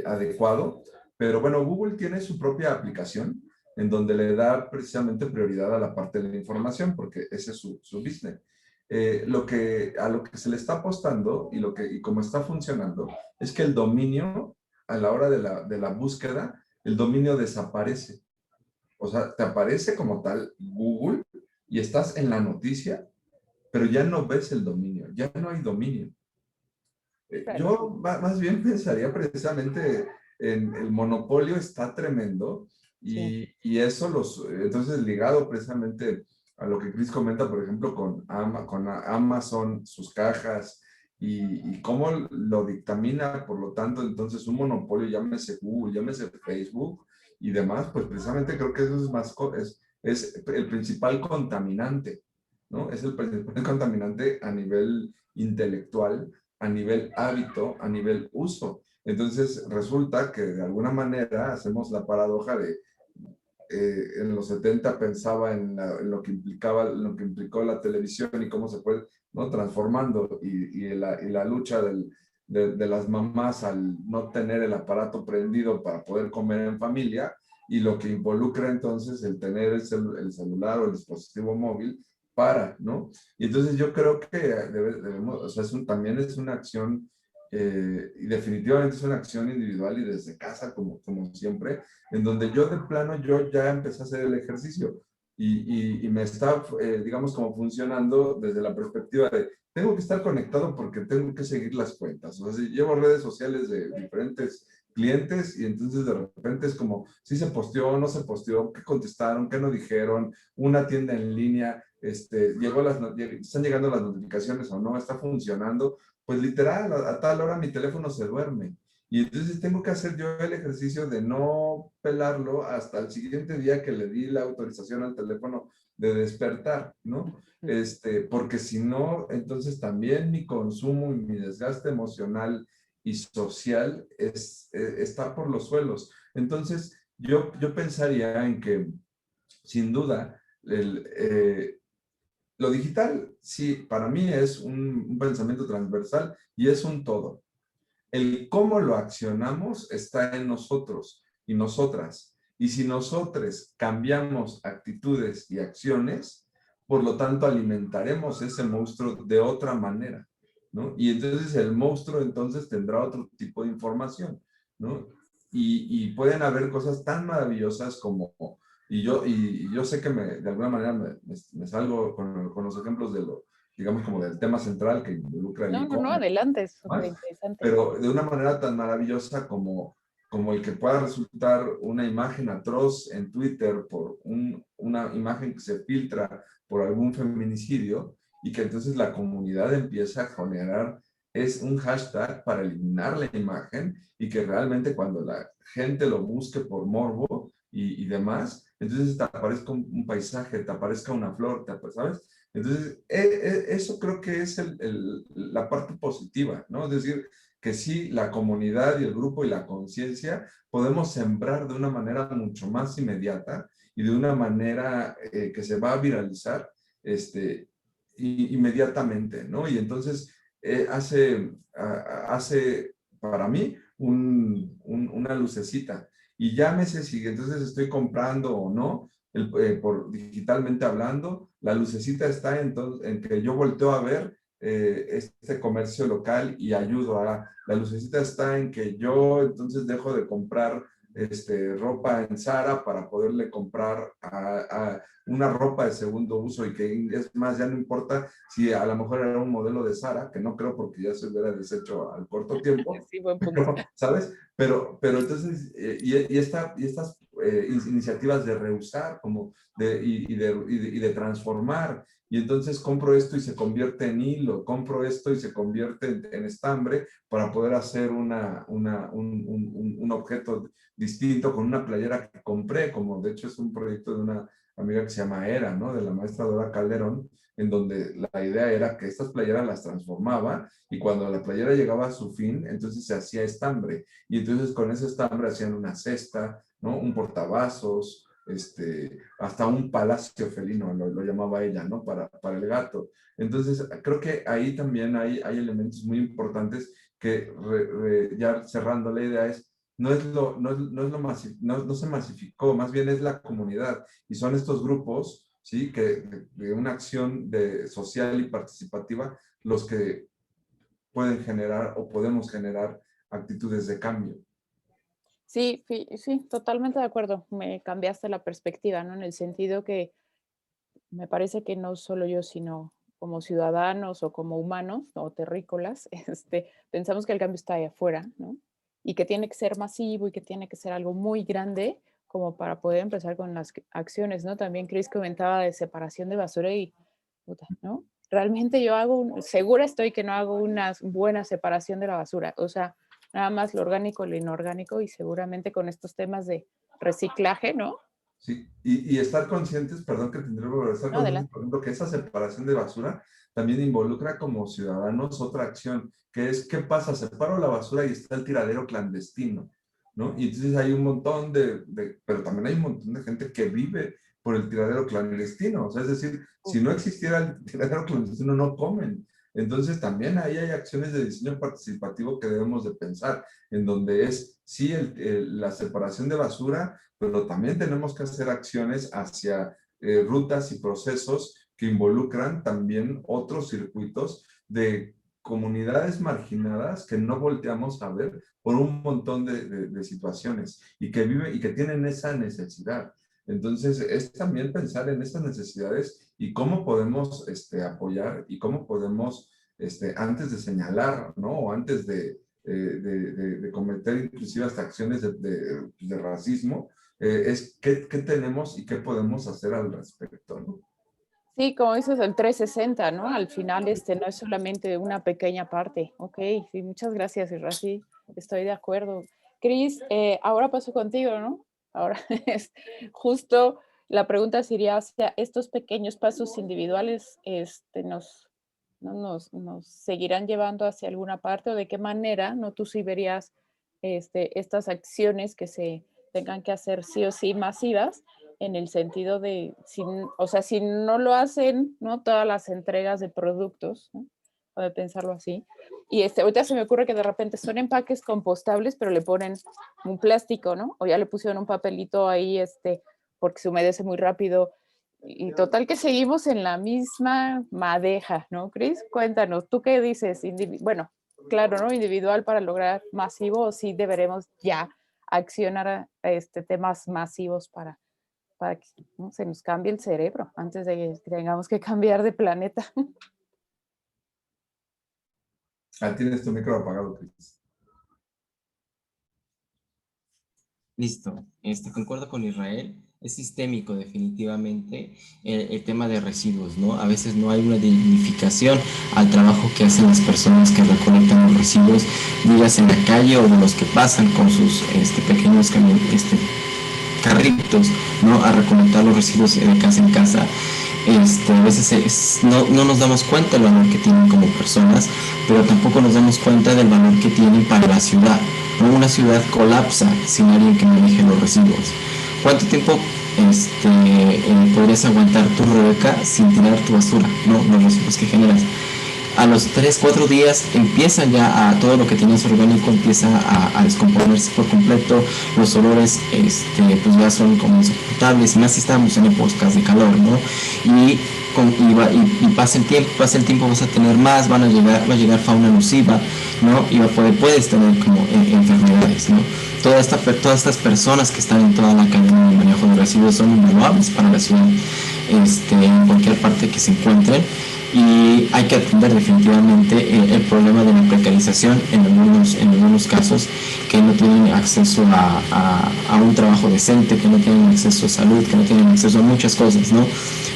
adecuado, pero bueno, Google tiene su propia aplicación en donde le da precisamente prioridad a la parte de la información, porque ese es su business. A lo que se le está apostando y cómo está funcionando es que el dominio, a la hora de la búsqueda, el dominio desaparece. O sea, te aparece como tal Google y estás en la noticia, pero ya no ves el dominio, ya no hay dominio. Claro. Yo más bien pensaría precisamente en el monopolio está tremendo Sí. y eso entonces ligado precisamente a lo que Chris comenta, por ejemplo, con Amazon, sus cajas y cómo lo dictamina, por lo tanto, entonces un monopolio, llámese Google, llámese Facebook y demás, pues precisamente creo que eso es es el principal contaminante, ¿no? Es el principal contaminante a nivel intelectual, a nivel hábito, a nivel uso. Entonces resulta que de alguna manera hacemos la paradoja de en los 70 pensaba en lo que lo que implicó la televisión y cómo se fue, ¿no? Transformando y la lucha de las mamás al no tener el aparato prendido para poder comer en familia y lo que involucra entonces el tener el celular o el dispositivo móvil ¿no? Y entonces yo creo que debemos, o sea, también es una acción y definitivamente es una acción individual y desde casa, como siempre, en donde yo de plano, yo ya empecé a hacer el ejercicio y me está, digamos, como funcionando desde la perspectiva de, tengo que estar conectado porque tengo que seguir las cuentas. O sea, si llevo redes sociales de diferentes clientes y entonces de repente es como, si se posteó, no se posteó, qué contestaron, qué no dijeron, una tienda en línea, están llegando las notificaciones o no, está funcionando, pues literal, a tal hora mi teléfono se duerme. Y entonces tengo que hacer yo el ejercicio de no pelarlo hasta el siguiente día que le di la autorización al teléfono de despertar, ¿no? Porque si no, entonces también mi consumo y mi desgaste emocional y social está por los suelos. Entonces, yo pensaría en que, sin duda, lo digital, sí, para mí es un pensamiento transversal y es un todo. El cómo lo accionamos está en nosotros y nosotras. Y si nosotros cambiamos actitudes y acciones, por lo tanto alimentaremos ese monstruo de otra manera, ¿no? Y entonces el monstruo entonces tendrá otro tipo de información, ¿no? Y pueden haber cosas tan maravillosas como, y yo sé que de alguna manera me salgo con los ejemplos de lo, digamos, como del tema central que involucra el No, no, no, e-commerce, adelante, es súper más, interesante. pero de una manera tan maravillosa como el que pueda resultar una imagen atroz en Twitter por una imagen que se filtra por algún feminicidio y que entonces la comunidad empieza a generar es un hashtag para eliminar la imagen y que realmente cuando la gente lo busque por morbo y demás, entonces te aparezca un paisaje, te aparezca una flor, ¿sabes? Entonces, eso creo que es la parte positiva, ¿no? Es decir, que sí, la comunidad y el grupo y la conciencia podemos sembrar de una manera mucho más inmediata y de una manera que se va a viralizar inmediatamente, ¿no? Y entonces hace para mí una lucecita. Y llámese si entonces estoy comprando o no, por digitalmente hablando, la lucecita está en que yo volteo a ver este comercio local y ayudo a, la lucecita está en que yo entonces dejo de comprar ropa en Zara para poderle comprar a una ropa de segundo uso y que es más, ya no importa si a lo mejor era un modelo de Zara, que no creo porque ya se hubiera deshecho al corto tiempo, Sí, buen punto. ¿sabes? Pero entonces, y estas iniciativas de reusar como de transformar, y entonces compro esto y se convierte en hilo, compro esto y se convierte en estambre para poder hacer un objeto distinto con una playera que compré, como de hecho es un proyecto de una amiga que se llama Era, ¿no? De la maestra Dora Calderón, en donde la idea era que estas playeras las transformaba y cuando la playera llegaba a su fin, entonces se hacía estambre. Y entonces con ese estambre hacían una cesta, ¿no? Un portavasos, hasta un palacio felino, lo llamaba ella, ¿no? Para el gato. Entonces, creo que ahí también hay elementos muy importantes que, ya cerrando la idea, no se masificó, más bien es la comunidad. Y son estos grupos, ¿sí? Que de una acción social y participativa, los que pueden generar o podemos generar actitudes de cambio. Sí, sí, totalmente de acuerdo. Me cambiaste la perspectiva, ¿no? En el sentido que me parece que no solo yo, sino como ciudadanos o como humanos o terrícolas, pensamos que el cambio está ahí afuera, ¿no? Y que tiene que ser masivo y que tiene que ser algo muy grande como para poder empezar con las acciones, ¿no? También Chris comentaba de separación de basura y, puta, ¿no? Realmente yo segura estoy que no hago una buena separación de la basura, o sea, nada más lo orgánico y lo inorgánico y seguramente con estos temas de reciclaje, ¿no? Sí, y estar conscientes, perdón que tendré que estar No, conscientes, adelante. por ejemplo, que esa separación de basura también involucra como ciudadanos otra acción, que es, ¿qué pasa? Separo la basura y está el tiradero clandestino, ¿no? Y entonces hay un montón pero también hay un montón de gente que vive por el tiradero clandestino, o sea, es decir, si no existiera el tiradero clandestino, no comen. Entonces también ahí hay acciones de diseño participativo que debemos de pensar, en donde es, sí, la separación de basura, pero también tenemos que hacer acciones hacia rutas y procesos que involucran también otros circuitos de comunidades marginadas que no volteamos a ver por un montón de situaciones y que viven y que tienen esa necesidad. Entonces, es también pensar en estas necesidades y cómo podemos apoyar y cómo podemos, antes de señalar, ¿no? O antes de cometer inclusive hasta acciones de racismo, es qué tenemos y qué podemos hacer al respecto, ¿no? Sí, como dices, el 360, ¿no? Al final, no es solamente una pequeña parte. Ok, sí, muchas gracias, Isra, sí, estoy de acuerdo. Cris, ahora paso contigo, ¿no? Ahora es justo la pregunta sería hacia estos pequeños pasos individuales, ¿no? nos seguirán llevando hacia alguna parte o de qué manera, ¿no? Tú sí verías estas acciones que se tengan que hacer sí o sí masivas en el sentido de, o sea, si no lo hacen, ¿no? Todas las entregas de productos, ¿no? Puede pensarlo así, Y ahorita se me ocurre que de repente son empaques compostables, pero le ponen un plástico, ¿no? O ya le pusieron un papelito ahí, porque se humedece muy rápido. Y total que seguimos en la misma madeja, ¿no, Cris? Cuéntanos, ¿tú qué dices? Bueno, claro, ¿no? Individual para lograr masivo, o sí deberemos ya accionar a temas masivos para que, ¿no?, se nos cambie el cerebro antes de que tengamos que cambiar de planeta. Tienes tu micro apagado, Cris. Listo. Concuerdo con Israel. Es sistémico definitivamente el tema de residuos, ¿no? A veces no hay una dignificación al trabajo que hacen las personas que recolectan los residuos, digas en la calle o de los que pasan con sus pequeños carritos, ¿no? A recolectar los residuos de casa en casa. A veces no nos damos cuenta del valor que tienen como personas, pero tampoco nos damos cuenta del valor que tienen para la ciudad, ¿no? Una ciudad colapsa sin alguien que maneje los residuos. ¿Cuánto tiempo podrías aguantar tú, Rebeca, sin tirar tu basura, ¿no? Los residuos que generas? A los 3-4 días empiezan ya todo lo que tienes orgánico empieza a descomponerse por completo, los olores pues ya son como insoportables, y más si estamos en épocas de calor, ¿no? Y pasa el tiempo, vas a tener más, va a llegar fauna nociva, ¿no? Y puedes tener como enfermedades, ¿no? Todas estas personas que están en toda la cadena de manejo de residuos son invaluables para la ciudad, en cualquier parte que se encuentren. Y hay que atender definitivamente el problema de la precarización en algunos casos, que no tienen acceso a un trabajo decente, que no tienen acceso a salud, que no tienen acceso a muchas cosas, ¿no?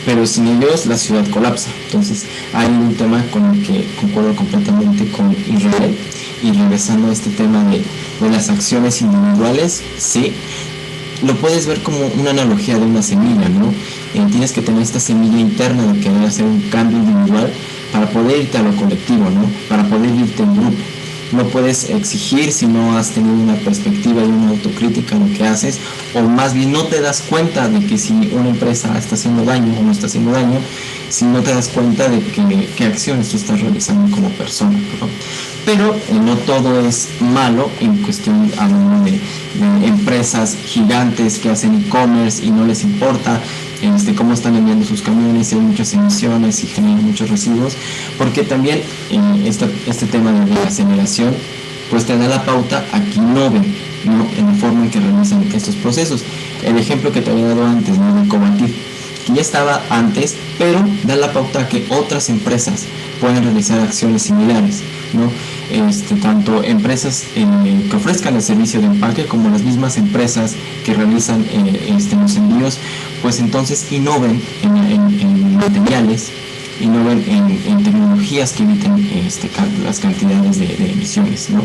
Pero sin ellos la ciudad colapsa. Entonces hay un tema con el que concuerdo completamente con Israel. Y regresando a este tema de las acciones individuales, sí, lo puedes ver como una analogía de una semilla, ¿no? Tienes que tener esta semilla interna de querer hacer un cambio individual para poder irte a lo colectivo, ¿no? Para poder irte en grupo. No puedes exigir si no has tenido una perspectiva y una autocrítica en lo que haces, o más bien no te das cuenta de que si una empresa está haciendo daño o no está haciendo daño, si no te das cuenta de qué acciones tú estás realizando como persona, ¿no? Pero no todo es malo en cuestión hablando de empresas gigantes que hacen e-commerce y no les importa cómo están enviando sus camiones, y hay muchas emisiones y generan muchos residuos, porque también este tema de la aceleración pues te da la pauta a que innoven, ¿no? En la forma en que realizan estos procesos. El ejemplo que te había dado antes, ¿no? De Cobativ, que ya estaba antes, pero da la pauta a que otras empresas pueden realizar acciones similares, ¿no? Tanto empresas que ofrezcan el servicio de empaque como las mismas empresas que realizan los envíos, pues entonces innoven en materiales, innoven en tecnologías que eviten las cantidades de emisiones, ¿no?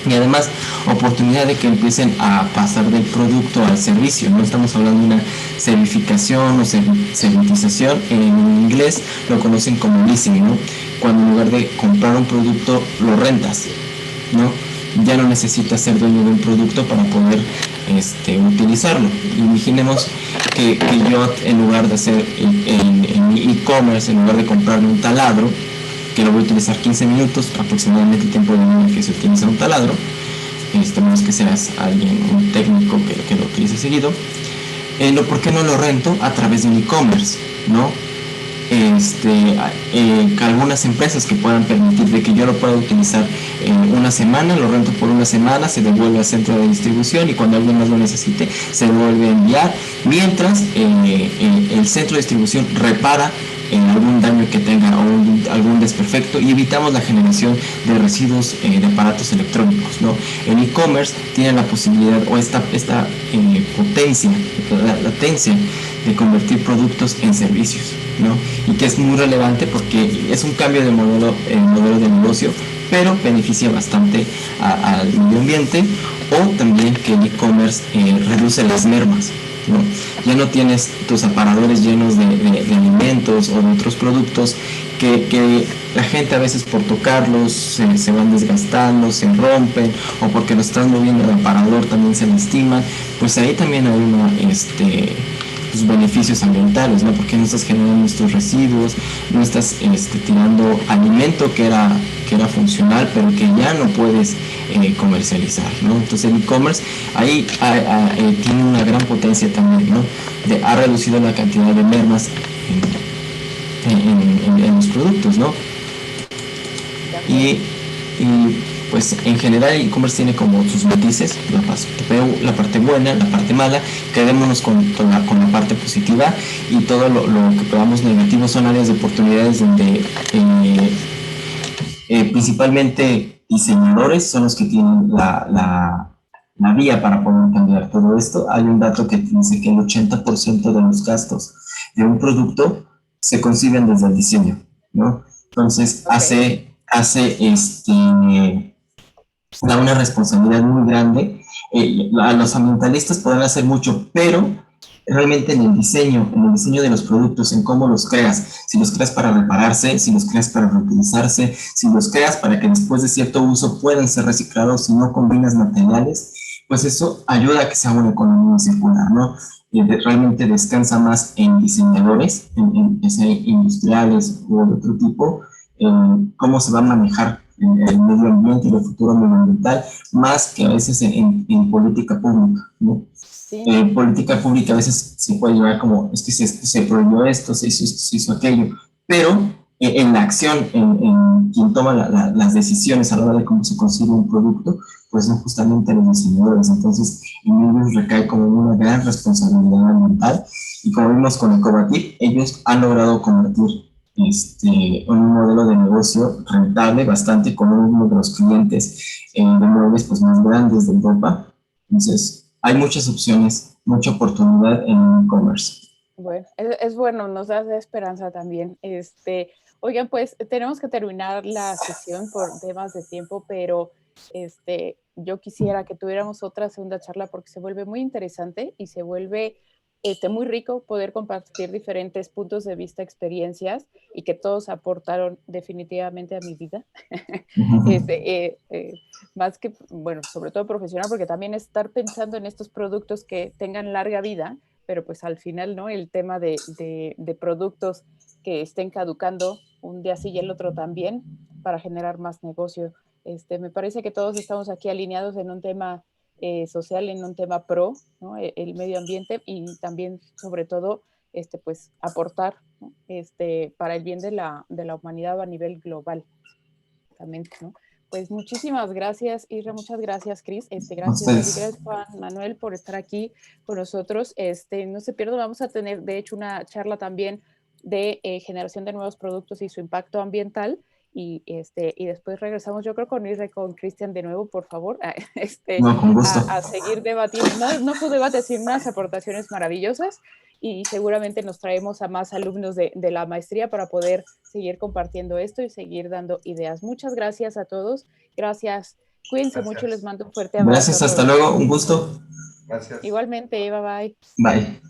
Y además oportunidad de que empiecen a pasar del producto al servicio. No estamos hablando de una servificación o servitización. En inglés lo conocen como leasing, ¿no? Cuando en lugar de comprar un producto lo rentas, ¿no? Ya no necesitas ser dueño de un producto para poder utilizarlo. Imaginemos que yo, en lugar de hacer en mi e-commerce, en lugar de comprarme un taladro, que lo voy a utilizar 15 minutos, aproximadamente el tiempo de vida que se utiliza un taladro, menos que seas un técnico que lo utilice seguido, ¿por qué no lo rento a través de un e-commerce, ¿no? Algunas empresas que puedan permitir de que yo lo pueda utilizar una semana, lo rento por una semana, se devuelve al centro de distribución y cuando alguien más lo necesite se vuelve a enviar, mientras el centro de distribución repara algún daño que tenga o algún desperfecto, y evitamos la generación de residuos de aparatos electrónicos, ¿no? El e-commerce tiene la posibilidad o esta potencia, la latencia de convertir productos en servicios, ¿no? Y que es muy relevante porque es un cambio de modelo de negocio, pero beneficia bastante al medio ambiente, o también que el e-commerce reduce las mermas, ¿no? Ya no tienes tus aparadores llenos de alimentos o de otros productos que la gente a veces por tocarlos se van desgastando, se rompen, o porque lo están moviendo el aparador también se lastiman. Pues ahí también hay tus beneficios ambientales, ¿no? Porque no estás generando estos residuos, no estás tirando alimento que era funcional, pero que ya no puedes comercializar, ¿no? Entonces el e-commerce ahí tiene una gran potencia también, ¿no? Ha reducido la cantidad de mermas en los productos, ¿no? Y pues en general el e-commerce tiene como sus matices, la parte buena, la parte mala. Quedémonos con la parte positiva, y todo lo que podamos negativo son áreas de oportunidades donde principalmente diseñadores son los que tienen la vía para poder cambiar todo esto. Hay un dato que dice que el 80% de los gastos de un producto se conciben desde el diseño, ¿no? Entonces da una responsabilidad muy grande. A los ambientalistas podrán hacer mucho, pero realmente en el diseño de los productos, en cómo los creas, si los creas para repararse, si los creas para reutilizarse, si los creas para que después de cierto uso puedan ser reciclados, si no combinas materiales, pues eso ayuda a que sea una economía circular, ¿no? Realmente descansa más en diseñadores, en industriales o de otro tipo, cómo se va a manejar el medio ambiente y el futuro medioambiental, más que a veces en política pública, ¿no? Sí. Política pública a veces se puede llevar como, es que se prohibió esto, se hizo aquello, pero en la acción, en quien toma las decisiones a la hora de cómo se consigue un producto, pues son justamente los diseñadores. Entonces en ellos recae como una gran responsabilidad ambiental, y como vimos con Ecovatip, ellos han logrado convertir un modelo de negocio rentable bastante, con uno de los clientes de muebles pues más grandes de Europa. Entonces hay muchas opciones, mucha oportunidad en e-commerce. Bueno, es bueno, nos da esperanza también. Oigan, pues tenemos que terminar la sesión por temas de tiempo, pero yo quisiera que tuviéramos otra segunda charla, porque se vuelve muy interesante y se vuelve muy rico poder compartir diferentes puntos de vista, experiencias, y que todos aportaron definitivamente a mi vida. Más que, bueno, sobre todo profesional, porque también estar pensando en estos productos que tengan larga vida, pero pues al final, ¿no? El tema de productos que estén caducando un día sí y el otro también, para generar más negocio. Me parece que todos estamos aquí alineados en un tema social, en un tema pro, ¿no? El medio ambiente, y también, sobre todo, pues aportar, ¿no? Para el bien de la humanidad a nivel global también, ¿no? Pues muchísimas gracias, Isra, muchas gracias, Cris, gracias, gracias Juan Manuel por estar aquí con nosotros. No se pierdan, vamos a tener de hecho una charla también de generación de nuevos productos y su impacto ambiental, y después regresamos, yo creo, con Isra y con Cristian de nuevo, por favor, No, con gusto. a seguir debatiendo. No fue debate, sino unas aportaciones maravillosas, y seguramente nos traemos a más alumnos de la maestría para poder seguir compartiendo esto y seguir dando ideas. Muchas gracias a todos. Gracias. Cuídense mucho. Les mando un fuerte abrazo. Gracias, hasta luego. Un gusto. Gracias. Igualmente. Bye bye. Bye.